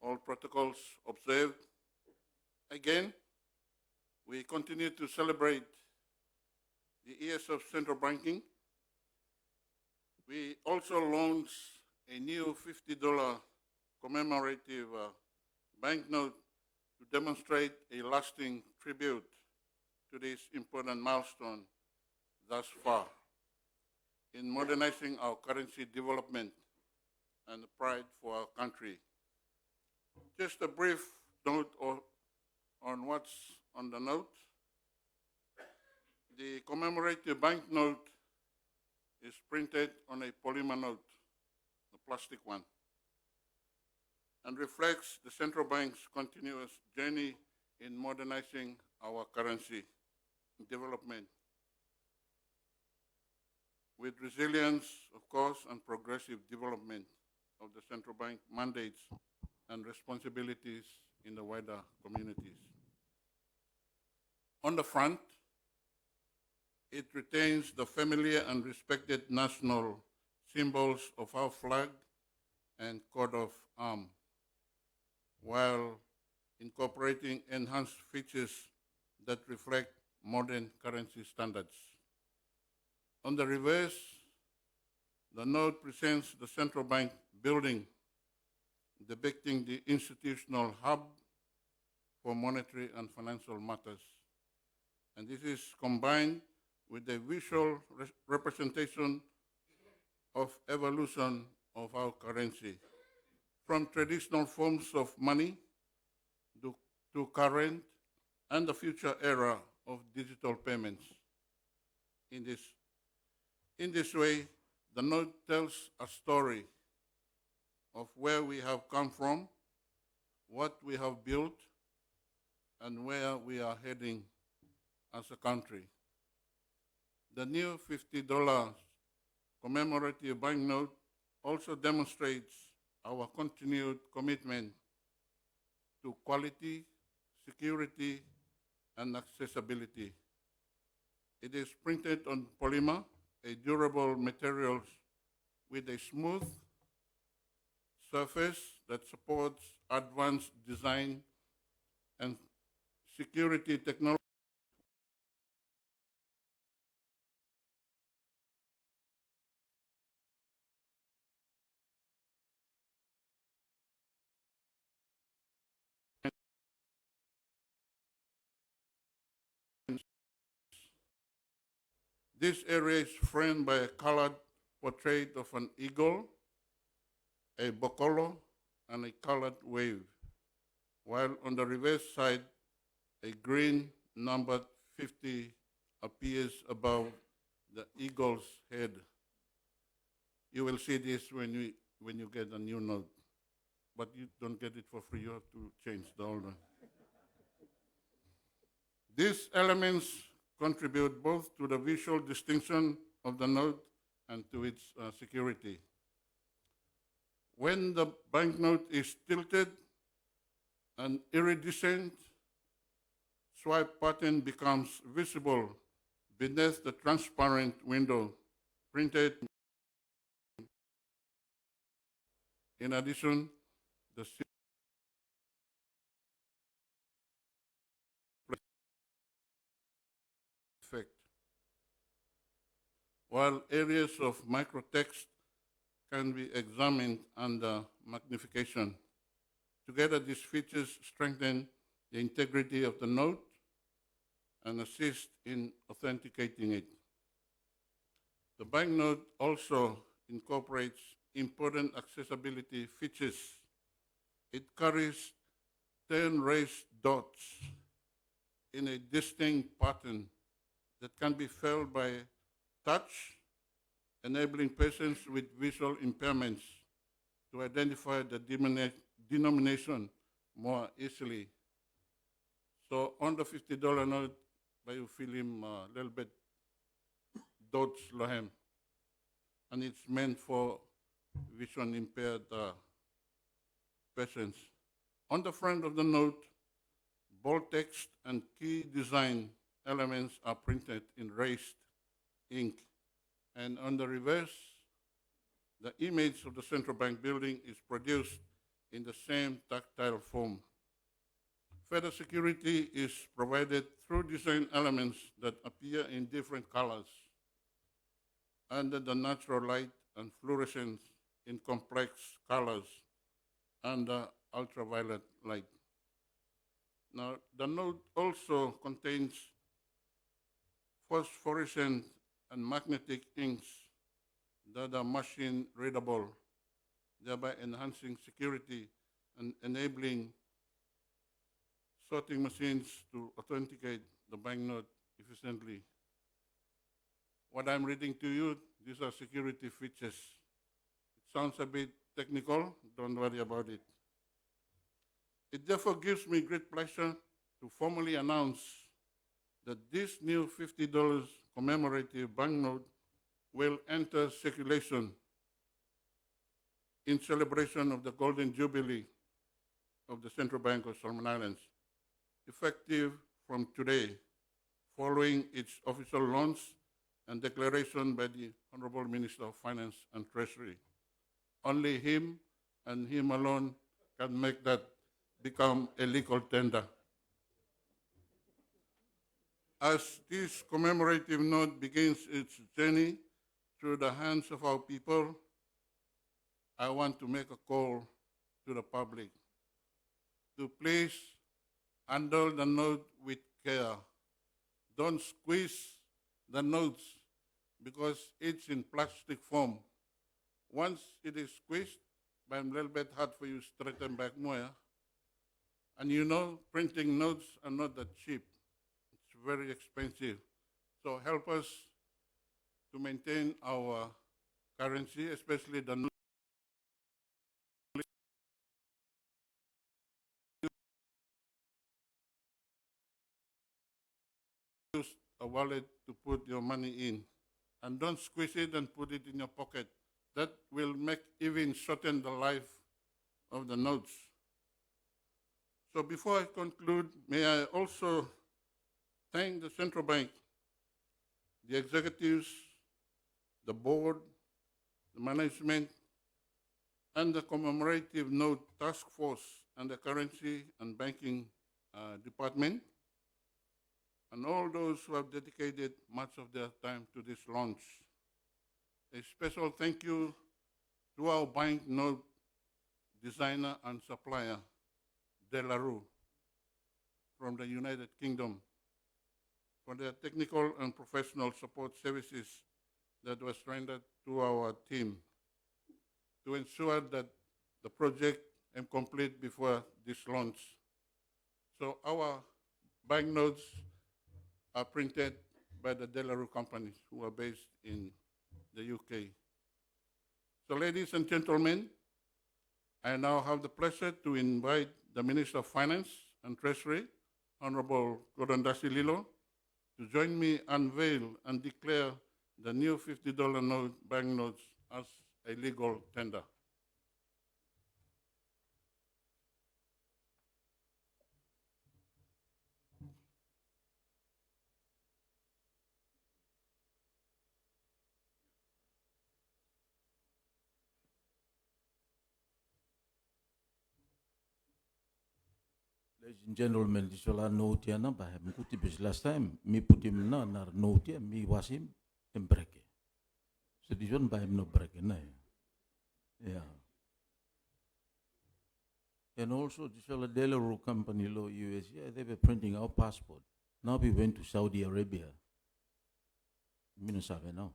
S5: all protocols observed. Again, we continue to celebrate the years of central banking. We also launched a new $50 commemorative banknote to demonstrate a lasting tribute to this important milestone thus far in modernizing our currency development and pride for our country. Just a brief note on what's on the note. The commemorative banknote is printed on a polymer note, a plastic one, and reflects the central bank's continuous journey in modernizing our currency development with resilience, of course, and progressive development of the central bank mandates and responsibilities in the wider communities. On the front, it retains the familiar and respected national symbols of our flag and coat of arms, while incorporating enhanced features that reflect modern currency standards. On the reverse, the note presents the central bank building, depicting the institutional hub for monetary and financial matters. And this is combined with a visual representation of evolution of our currency, from traditional forms of money to current and the future era of digital payments. In this way, the note tells a story of where we have come from, what we have built, and where we are heading as a country. The new $50 commemorative banknote also demonstrates our continued commitment to quality, security, and accessibility. It is printed on polymer, a durable material with a smooth surface that supports advanced design and security technology. This area is framed by a colored portrait of an eagle, a bocolo, and a colored wave, while on the reverse side, a green numbered 50 appears above the eagle's head. You will see this when you get a new note, but you don't get it for free. You have to change the old one. These elements contribute both to the visual distinction of the note and to its security. When the banknote is tilted, an iridescent swipe pattern becomes visible beneath the transparent window printed. In addition, the effect. While areas of microtext can be examined under magnification, together these features strengthen the integrity of the note and assist in authenticating it. The banknote also incorporates important accessibility features. It carries 10 raised dots in a distinct pattern that can be felt by touch, enabling persons with visual impairments to identify the denomination more easily. So on the $50 note, you feel him a little bit dots lohem, and it's meant for vision impaired persons. On the front of the note, bold text and key design elements are printed in raised ink. And on the reverse, the image of the central bank building is produced in the same tactile form. Further security is provided through design elements that appear in different colors under the natural light and fluorescence in complex colors under ultraviolet light. Now, the note also contains phosphorescent and magnetic inks that are machine readable, thereby enhancing security and enabling sorting machines to authenticate the banknote efficiently. What I'm reading to you, these are security features. It sounds a bit technical, don't worry about it. It therefore gives me great pleasure to formally announce that this new $50 commemorative banknote will enter circulation in celebration of the Golden Jubilee of the Central Bank of Solomon Islands, effective from today, following its official launch and declaration by the Honorable Minister of Finance and Treasury. Only him and him alone can make that become a legal tender. As this commemorative note begins its journey through the hands of our people, I want to make a call to the public to please handle the note with care. Don't squeeze the notes because it's in plastic form. Once it is squeezed, by a little bit hard for you to straighten back more. And you know, printing notes are not that cheap. It's very expensive. So help us to maintain our currency, especially the notes. Use a wallet to put your money in. And don't squeeze it and put it in your pocket. That will make even shorten the life of the notes. So before I conclude, may I also thank the central bank, the executives, the board, the management, and the commemorative note task force and the currency and banking department, and all those who have dedicated much of their time to this launch. A special thank you to our banknote designer and supplier, De La Rue, from the United Kingdom, for their technical and professional support services that was rendered to our team to ensure that the project am complete before this launch. So our banknotes are printed by the De La Rue company, who are based in the UK. So ladies and gentlemen, I now have the pleasure to invite the Minister of Finance and Treasury, Honorable Gordon Dasililo, to join me unveil and declare the new $50 note banknotes as a legal tender.
S1: Ladies and gentlemen, this is note here na ba mkuti bis last time me put him na note here me was him and break. So this one by him no break na. Yeah. And also this is a De La Rue company law US. Yeah, they were printing our passport. Now we went to Saudi Arabia. Me no sabe now.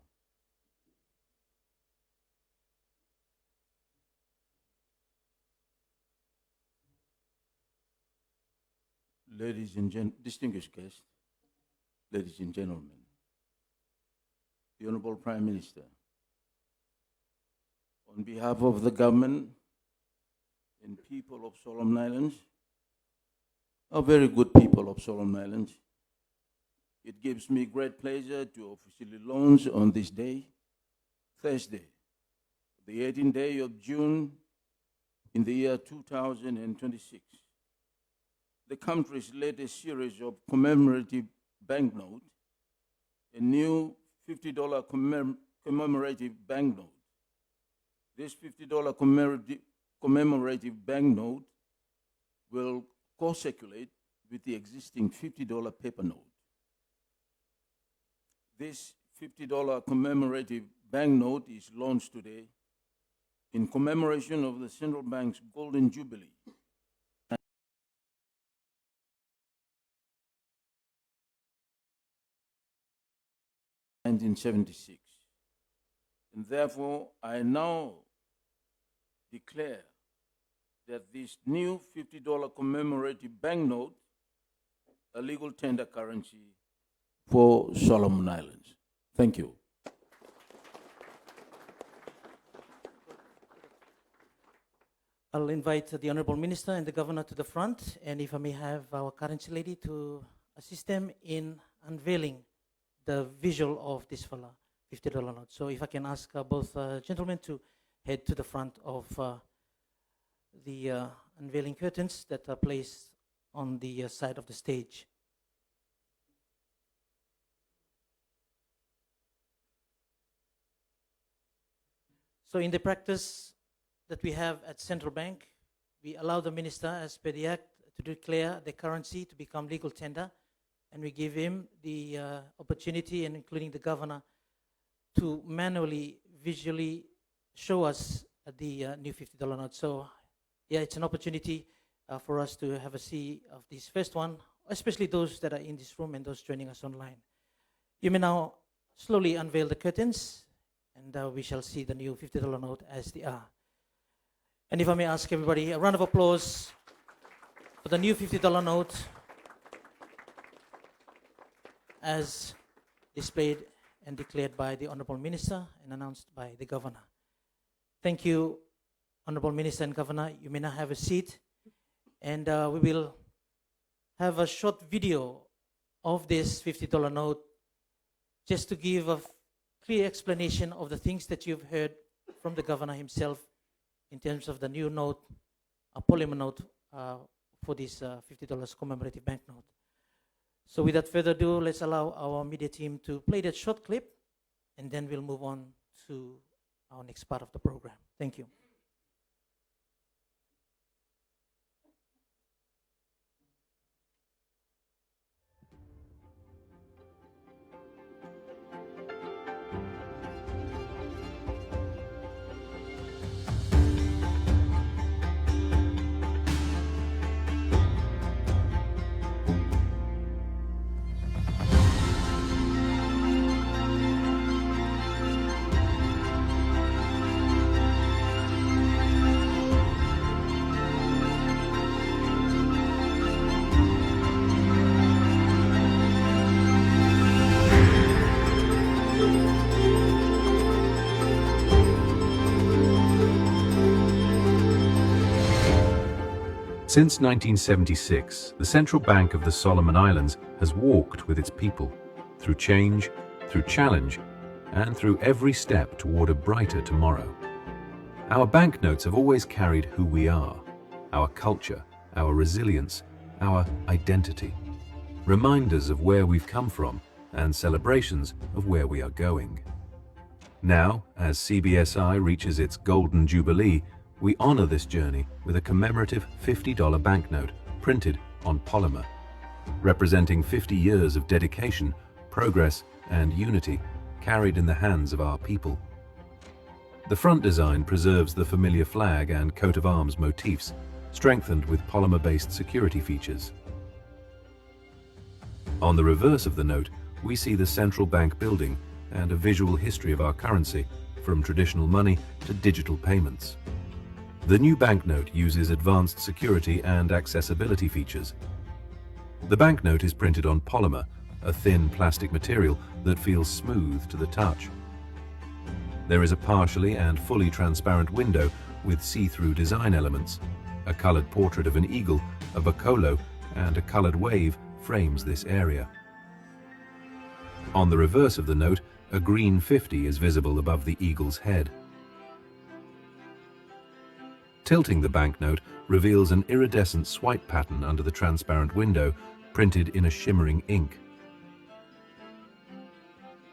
S1: Ladies and distinguished guests, ladies and gentlemen, the Honorable Prime Minister, on behalf of the government and people of Solomon Islands, a very good people of Solomon Islands, it gives me great pleasure to officially launch on this day, Thursday, the 18th day of June in the year 2026. The country's latest series of commemorative banknotes, a new $50 commemorative banknote. This $50 commemorative banknote will co-circulate with the existing $50 paper note. This $50 commemorative banknote is launched today in commemoration of the Central Bank's Golden Jubilee. 1976. And therefore, I now declare that this new $50 commemorative banknote a legal tender currency for Solomon Islands. Thank you.
S3: I'll invite the Honorable Minister and the Governor to the front, and if I may have our currency lady to assist them in unveiling the visual of this $50 note. So if I can ask both gentlemen to head to the front of the unveiling curtains that are placed on the side of the stage. So in the practice that we have at Central Bank, we allow the Minister, as per the Act, to declare the currency to become legal tender, and we give him the opportunity, and including the Governor, to manually, visually show us the new $50 note. So, yeah, it's an opportunity for us to have a see of this first one, especially those that are in this room and those joining us online. You may now slowly unveil the curtains, and we shall see the new $50 note as they are. And if I may ask everybody, a round of applause for the new $50 note as displayed and declared by the Honorable Minister and announced by the Governor. Thank you, Honorable Minister and Governor. You may now have a seat, and we will have a short video of this $50 note just to give a clear explanation of the things that you've heard from the Governor himself in terms of the new note, a polymer note for this $50 commemorative banknote. So without further ado, let's allow our media team to play that short clip, and then we'll move on to our next part of the program. Thank you.
S6: Since 1976, the Central Bank of the Solomon Islands has walked with its people through change, through challenge, and through every step toward a brighter tomorrow. Our banknotes have always carried who we are, our culture, our resilience, our identity, reminders of where we've come from and celebrations of where we are going. Now, as CBSI reaches its Golden Jubilee, we honor this journey with a commemorative $50 banknote printed on polymer, representing 50 years of dedication, progress, and unity carried in the hands of our people. The front design preserves the familiar flag and coat of arms motifs, strengthened with polymer-based security features. On the reverse of the note, we see the central bank building and a visual history of our currency, from traditional money to digital payments. The new banknote uses advanced security and accessibility features. The banknote is printed on polymer, a thin plastic material that feels smooth to the touch. There is a partially and fully transparent window with see-through design elements. A colored portrait of an eagle, a bacolo, and a colored wave frames this area. On the reverse of the note, a green 50 is visible above the eagle's head. Tilting the banknote reveals an iridescent swipe pattern under the transparent window, printed in a shimmering ink.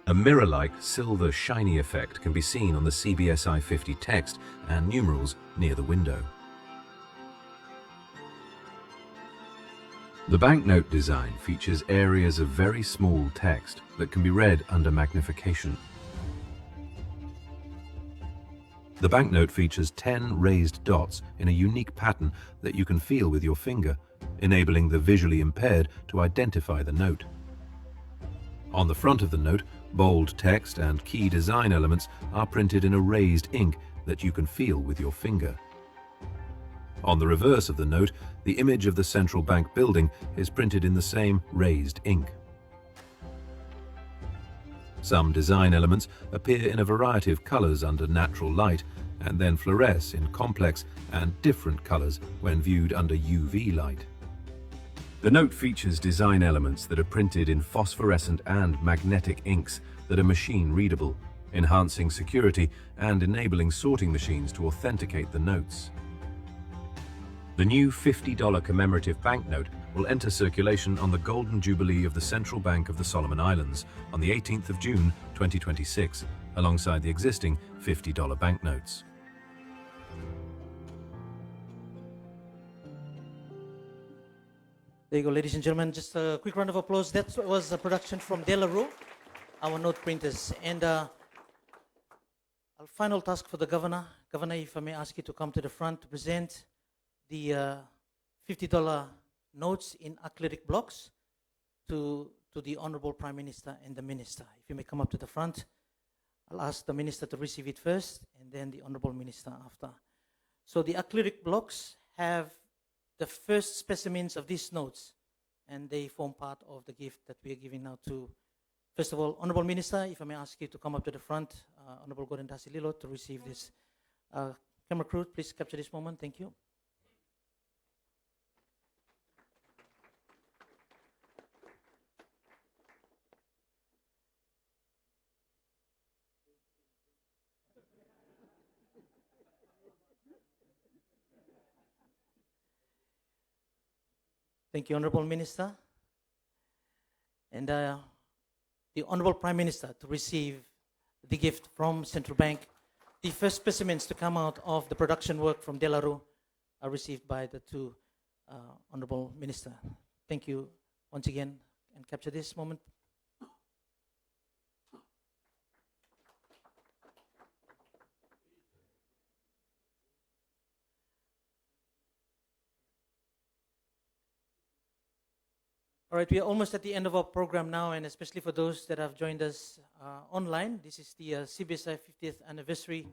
S6: A mirror-like silver shiny effect can be seen on the CBSI 50 text and numerals near the window. The banknote design features areas of very small text that can be read under magnification. The banknote features 10 raised dots in a unique pattern that you can feel with your finger, enabling the visually impaired to identify the note. On the front of the note, bold text and key design elements are printed in a raised ink that you can feel with your finger. On the reverse of the note, the image of the central bank building is printed in the same raised ink. Some design elements appear in a variety of colors under natural light and then fluoresce in complex and different colors when viewed under UV light. The note features design elements that are printed in phosphorescent and magnetic inks that are machine readable, enhancing security and enabling sorting machines to authenticate the notes. The new $50 commemorative banknote will enter circulation on the Golden Jubilee of the Central Bank of the Solomon Islands on the 18th of June 2026, alongside the existing $50 banknotes.
S3: There you go, ladies and gentlemen. Just a quick round of applause. That was a production from De La Rue, our note printers. And a final task for the governor. Governor, if I may ask you to come to the front to present the $50 notes in acrylic blocks to the Honorable Prime Minister and the Minister. If you may come up to the front, I'll ask the Minister to receive it first and then the Honorable Minister after. So the acrylic blocks have the first specimens of these notes, and they form part of the gift that we are giving now to, first of all, Honorable Minister, if I may ask you to come up to the front, Honorable Gordon Dasililo, to receive this. Camera crew, please capture this moment. Thank you. Thank you, Honorable Minister. and the Honorable Prime Minister to receive the gift from Central Bank. The first specimens to come out of the production work from Delaru are received by the two Honorable Minister. Thank you once again, and capture this moment. All right, we are almost at the end of our program now, and especially for those that have joined us online, this is the CBSI 50th anniversary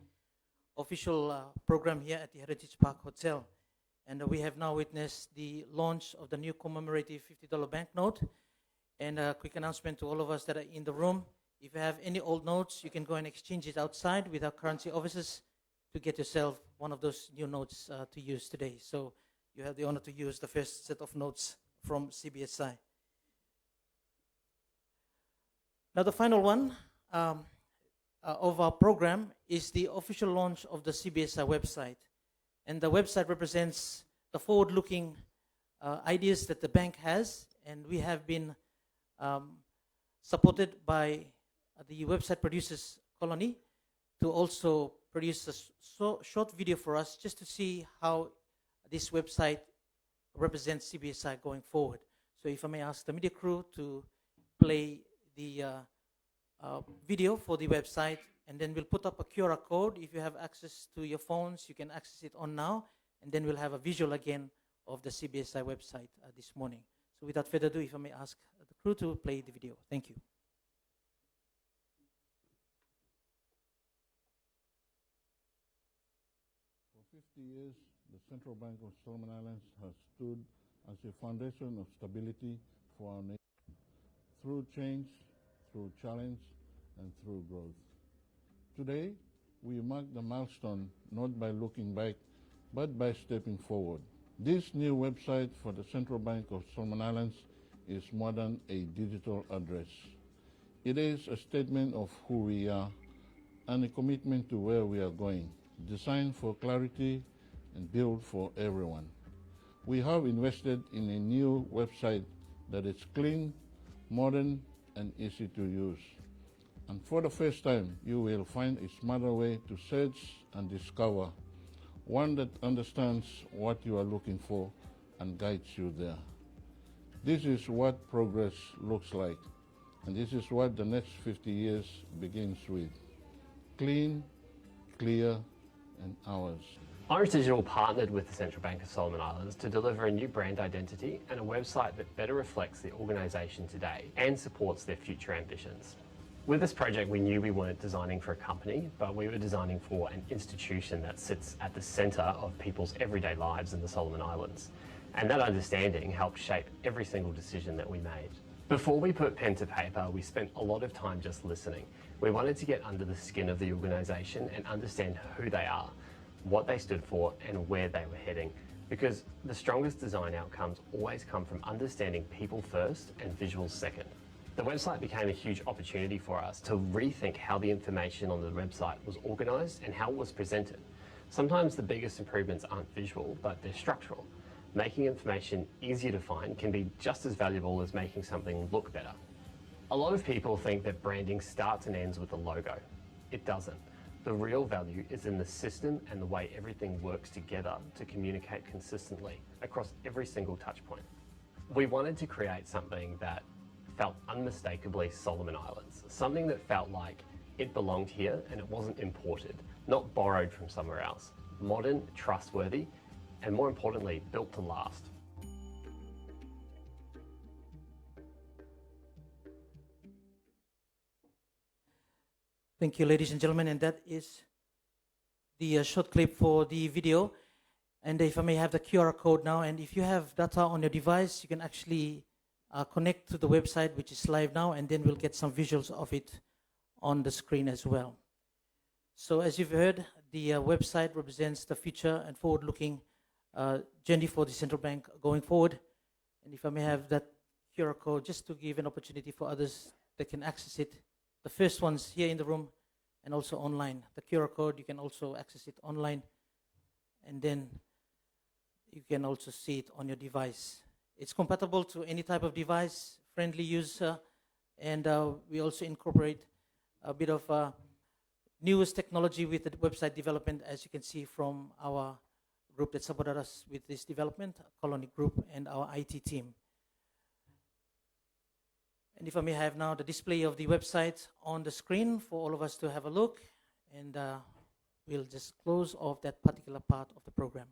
S3: official program here at the Heritage Park Hotel. And we have now witnessed the launch of the new commemorative $50 banknote. And a quick announcement to all of us that are in the room, if you have any old notes, you can go and exchange it outside with our currency officers to get yourself one of those new notes to use today. So you have the honor to use the first set of notes from CBSI. Now the final one of our program is the official launch of the CBSI website. And the website represents the forward-looking ideas that the bank has, and we have been supported by the website producers colony to also produce a short video for us just to see how this website represents CBSI going forward. So if I may ask the media crew to play the video for the website, and then we'll put up a QR code. If you have access to your phones, you can access it on now, and then we'll have a visual again of the CBSI website this morning. So without further ado, if I may ask the crew to play the video. Thank you.
S5: For 50 years, the Central Bank of Solomon Islands has stood as a foundation of stability for our nation, through change, through challenge, and through growth. Today, we mark the milestone not by looking back, but by stepping forward. This new website for the Central Bank of Solomon Islands is more than a digital address. It is a statement of who we are and a commitment to where we are going, designed for clarity and built for everyone. We have invested in a new website that is clean, modern, and easy to use. And for the first time, you will find a smarter way to search and discover, one that understands what you are looking for and guides you there. This is what progress looks like, and this is what the next 50 years begins with. Clean, clear, and ours.
S7: Orange Digital partnered with the Central Bank of Solomon Islands to deliver a new brand identity and a website that better reflects the organisation today and supports their future ambitions. With this project, we knew we weren't designing for a company, but we were designing for an institution that sits at the centre of people's everyday lives in the Solomon Islands. And that understanding helped shape every single decision that we made. Before we put pen to paper, we spent a lot of time just listening. We wanted to get under the skin of the organisation and understand who they are, what they stood for, and where they were heading. Because the strongest design outcomes always come from understanding people first and visuals second. The website became a huge opportunity for us to rethink how the information on the website was organised and how it was presented. Sometimes the biggest improvements aren't visual, but they're structural. Making information easier to find can be just as valuable as making something look better. A lot of people think that branding starts and ends with a logo. It doesn't. The real value is in the system and the way everything works together to communicate consistently across every single touch point. We wanted to create something that felt unmistakably Solomon Islands, something that felt like it belonged here and it wasn't imported, not borrowed from somewhere else. Modern, trustworthy, and more importantly, built to last.
S3: Thank you, ladies and gentlemen, and that is the short clip for the video. And if I may have the QR code now, and if you have data on your device, you can actually connect to the website, which is live now, and then we'll get some visuals of it on the screen as well. So as you've heard, the website represents the future and forward-looking journey for the central bank going forward. And if I may have that QR code, just to give an opportunity for others that can access it. The first ones here in the room and also online. The QR code, you can also access it online, and then you can also see it on your device. It's compatible to any type of device, friendly user and we also incorporate a bit of newest technology with the website development, as you can see from our group that supported us with this development, Colony Group, and our IT team. And if I may have now the display of the website on the screen for all of us to have a look, and we'll just close off that particular part of the program.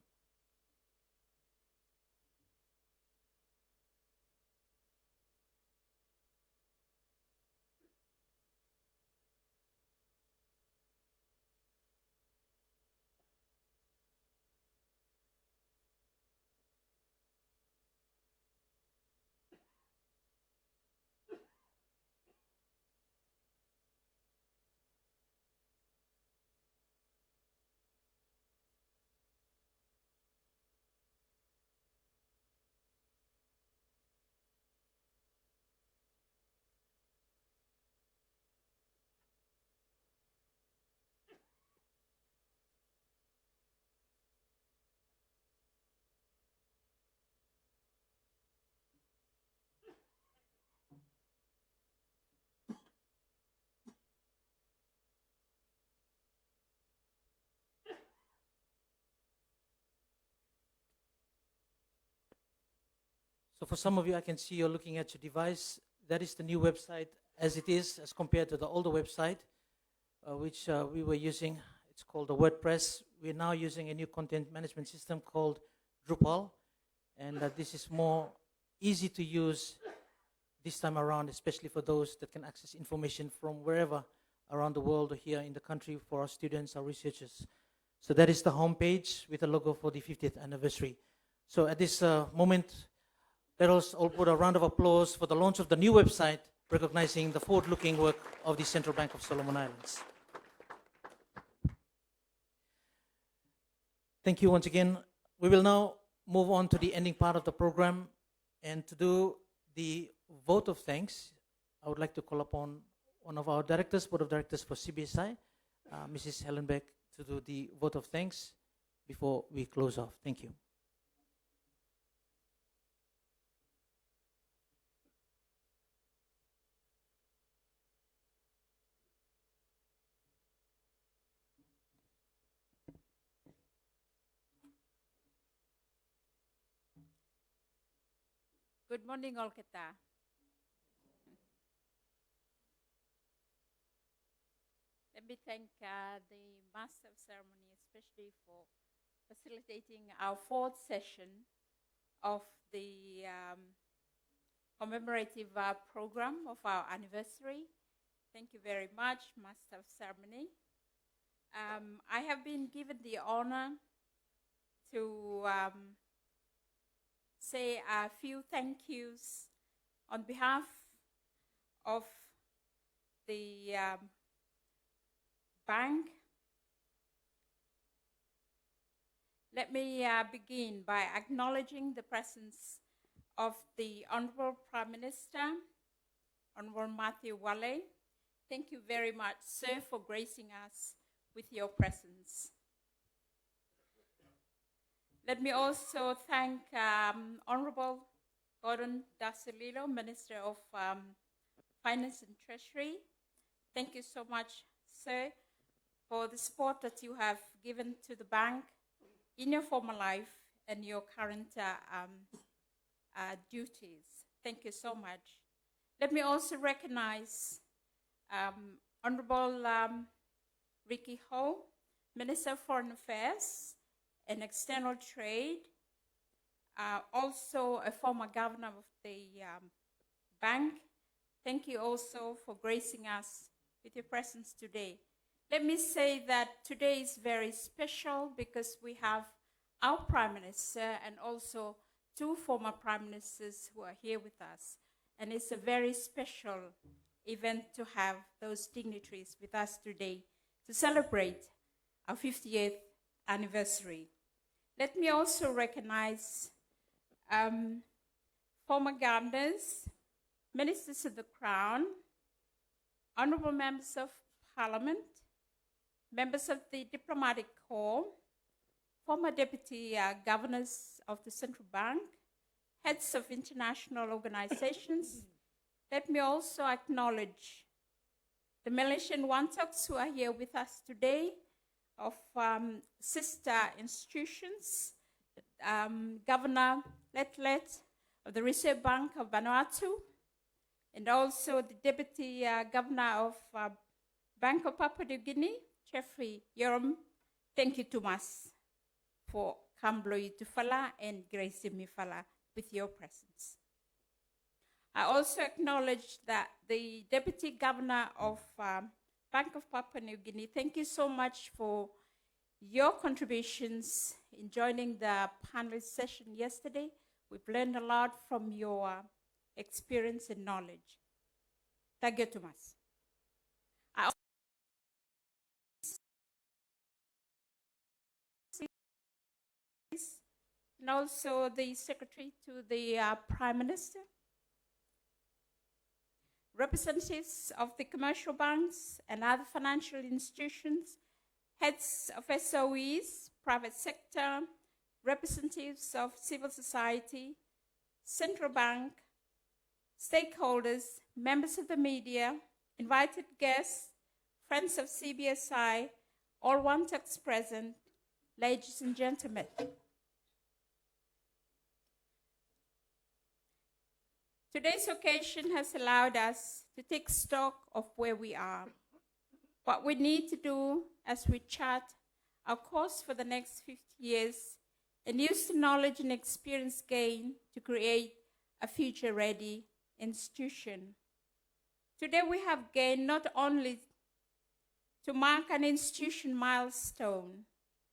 S3: So for some of you, I can see you're looking at your device. That is the new website as it is, as compared to the older website, which we were using. It's called the WordPress. We're now using a new content management system called Drupal, and this is more easy to use this time around, especially for those that can access information from wherever around the world or here in the country for our students, our researchers. So that is the homepage with the logo for the 50th anniversary. So at this moment, let us all put a round of applause for the launch of the new website, recognizing the forward-looking work of the Central Bank of Solomon Islands. Thank you once again. We will now move on to the ending part of the program, and to do the vote of thanks, I would like to call upon one of our directors, Board of Directors for CBSI, Mrs. Helen Beck, to do the vote of thanks before we close off. Thank you.
S8: Good morning, Olketa. Let me thank the Master of Ceremony, especially for facilitating our fourth session of the commemorative program of our anniversary. Thank you very much, Master of Ceremony. I have been given the honor to say a few thank yous on behalf of the bank. Let me begin by acknowledging the presence of the Honorable Prime Minister, Honorable Matthew Wale. Thank you very much, sir, for gracing us with your presence. Let me also thank Honorable Gordon Dasililo, Minister of Finance and Treasury. Thank you so much, sir, for the support that you have given to the bank in your former life and your current duties. Thank you so much. Let me also recognize Honorable Ricky Ho, Minister of Foreign Affairs and External Trade, also a former governor of the bank. Thank you also for gracing us with your presence today. Let me say that today is very special because we have our Prime Minister and also two former Prime Ministers who are here with us. And it's a very special event to have those dignitaries with us today to celebrate our 50th anniversary. Let me also recognize former governors, ministers of the Crown, honorable members of Parliament, members of the Diplomatic Corps, former deputy governors of the Central Bank, heads of international organizations, Let me also acknowledge the Malaysian Wantoks who are here with us today, of sister institutions, Governor Letlet of the Reserve Bank of Vanuatu, and also the Deputy Governor of Bank of Papua New Guinea, Jeffrey Yoram. Thank you, Thomas, for Kambloi Tufala and Gracie Mifala with your presence. I also acknowledge that the Deputy Governor of Bank of Papua New Guinea, thank you so much for your contributions in joining the panel session yesterday. We've learned a lot from your experience and knowledge. Thank you, Thomas. And also the Secretary to the Prime Minister, representatives of the commercial banks and other financial institutions, heads of SOEs, private sector, representatives of civil society, central bank, stakeholders, members of the media, invited guests, friends of CBSI, all Wantoks present, ladies and gentlemen. Today's occasion has allowed us to take stock of where we are, what we need to do as we chart our course for the next 50 years, and use the knowledge and experience gained to create a future-ready institution. Today we have gained not only to mark an institution milestone,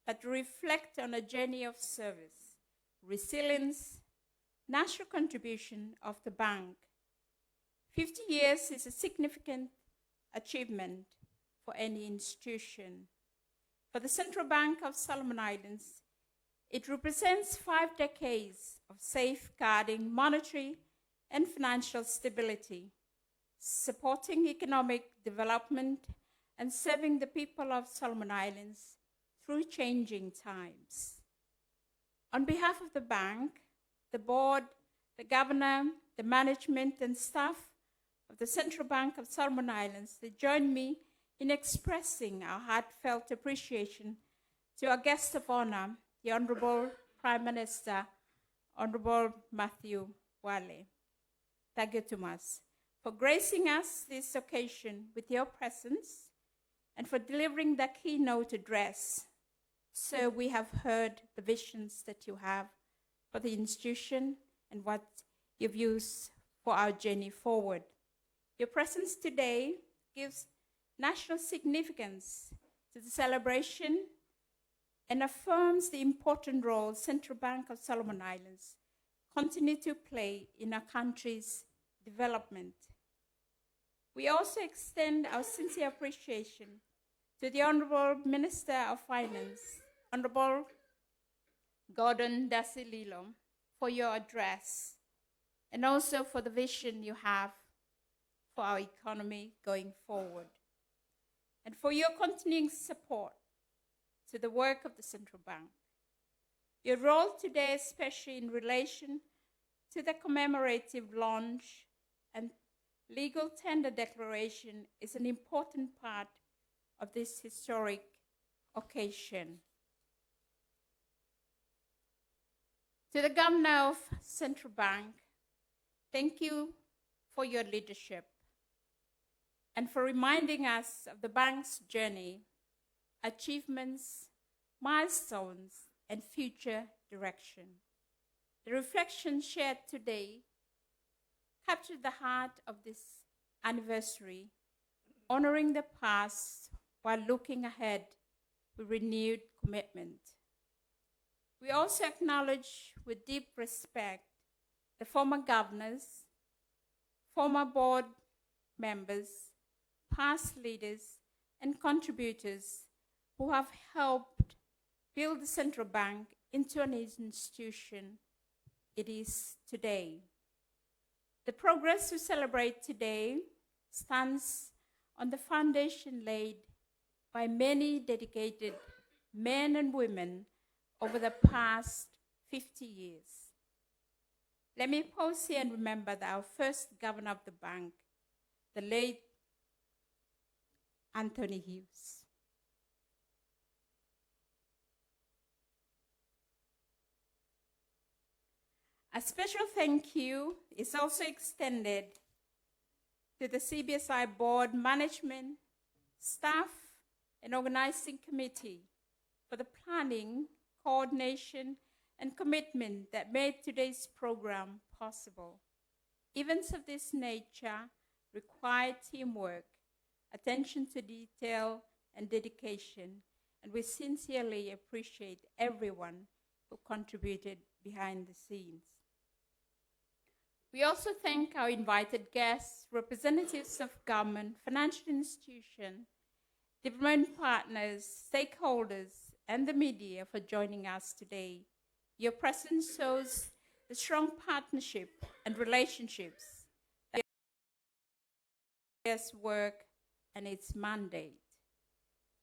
S8: but to reflect on a journey of service, resilience, national contribution of the bank. 50 years is a significant achievement for any institution. For the Central Bank of Solomon Islands, it represents 5 decades of safeguarding monetary and financial stability, supporting economic development, and serving the people of Solomon Islands through changing times. On behalf of the bank, the board, the governor, the management, and staff of the Central Bank of Solomon Islands, they join me in expressing our heartfelt appreciation to our guest of honor, the Honorable Prime Minister, Honorable Matthew Wale. Thank you, Thomas, for gracing us this occasion with your presence and for delivering the keynote address. So we have heard the visions that you have for the institution and what your views for our journey forward. Your presence today gives national significance to the celebration and affirms the important role Central Bank of Solomon Islands continue to play in our country's development. We also extend our sincere appreciation to the Honorable Minister of Finance, Honorable Gordon Dasililo, for your address and also for the vision you have for our economy going forward, and for your continuing support to the work of the Central Bank. Your role today, especially in relation to the commemorative launch and legal tender declaration, is an important part of this historic occasion. To the Governor of Central Bank, thank you for your leadership and for reminding us of the bank's journey, achievements, milestones, and future direction. The reflections shared today captured the heart of this anniversary, honoring the past while looking ahead with renewed commitment. We also acknowledge with deep respect the former governors, former board members, past leaders, and contributors who have helped build the Central Bank into an institution it is today. The progress we celebrate today stands on the foundation laid by many dedicated men and women over the past 50 years. Let me pause here and remember that our first governor of the bank, the late Anthony Hughes. A special thank you is also extended to the CBSI board management, staff, and organizing committee for the planning, coordination, and commitment that made today's program possible. Events of this nature require teamwork, attention to detail, and dedication, and we sincerely appreciate everyone who contributed behind the scenes. We also thank our invited guests, representatives of government, financial institutions, development partners, stakeholders, and the media for joining us today. Your presence shows the strong partnership and relationships that this work and its mandate.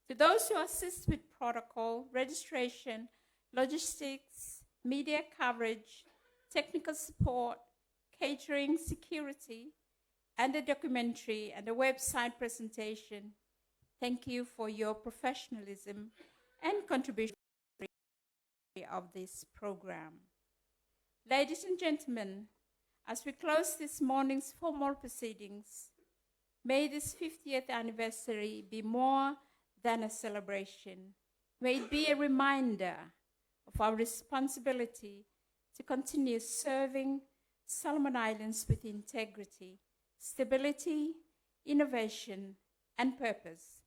S8: To those who assist with protocol, registration, logistics, media coverage, technical support, catering, security, and the documentary and the website presentation, thank you for your professionalism and contribution of this program. Ladies and gentlemen, as we close this morning's formal proceedings, may this 50th anniversary be more than a celebration. May it be a reminder of our responsibility to continue serving Solomon Islands with integrity, stability, innovation, and purpose.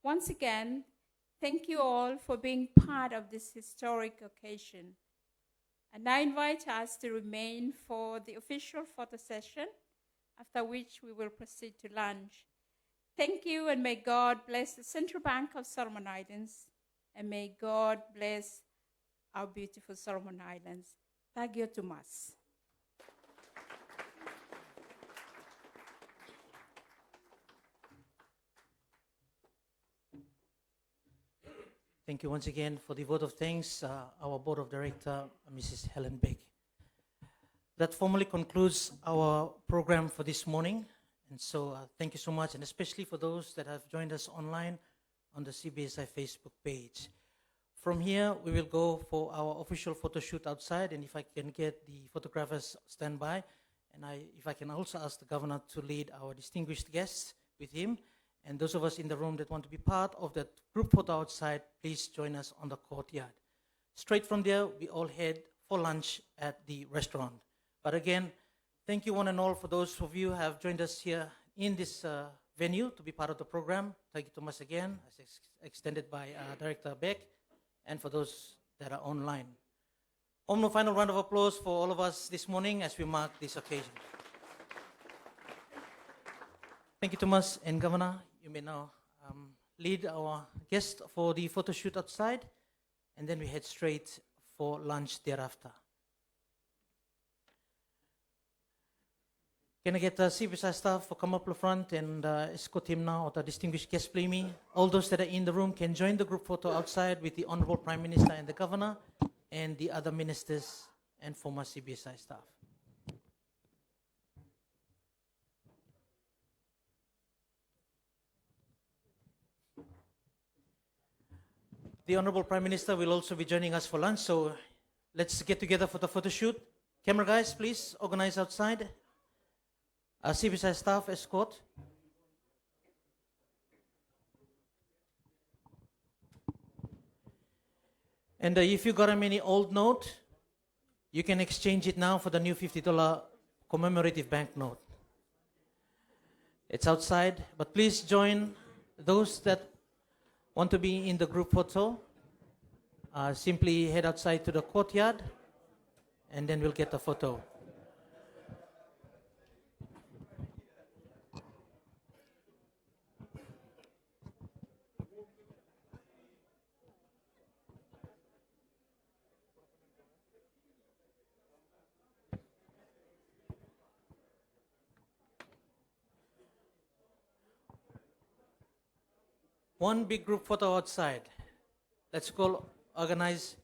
S8: Once again, thank you all for being part of this historic occasion. And I invite us to remain for the official photo session, after which we will proceed to lunch. Thank you, and may God bless the Central Bank of Solomon Islands, and may God bless our beautiful Solomon Islands. Tagyo Tumas.
S3: Thank you once again for the vote of thanks, our Board of Directors, Mrs. Helen Beck. That formally concludes our program for this morning. And so thank you so much, and especially for those that have joined us online on the CBSI Facebook page. From here, we will go for our official photo shoot outside, and if I can get the photographers stand by, and if I can also ask the Governor to lead our distinguished guests with him. And those of us in the room that want to be part of that group photo outside, please join us on the courtyard. Straight from there, we all head for lunch at the restaurant. But again, thank you one and all for those of you who have joined us here in this venue to be part of the program. Thank you so much again, as extended by Director Beck, and for those that are online. One final round of applause for all of us this morning as we mark this occasion. Thank you, Thomas and Governor. You may now lead our guests for the photo shoot outside, and then we head straight for lunch thereafter. Can I get the CBSI staff to come up to front and escort him now, or the distinguished guest, please me. All those that are in the room can join the group photo outside with the Honorable Prime Minister and the Governor and the other ministers and former CBSI staff. The Honorable Prime Minister will also be joining us for lunch, so let's get together for the photo shoot. Camera guys, please organize outside. CBSI staff escort. And if you got a many old note, you can exchange it now for the new $50 commemorative banknote. It's outside, but please join those that want to be in the group photo. Simply head outside to the courtyard, and then we'll get the photo. One big group photo outside. Let's go organize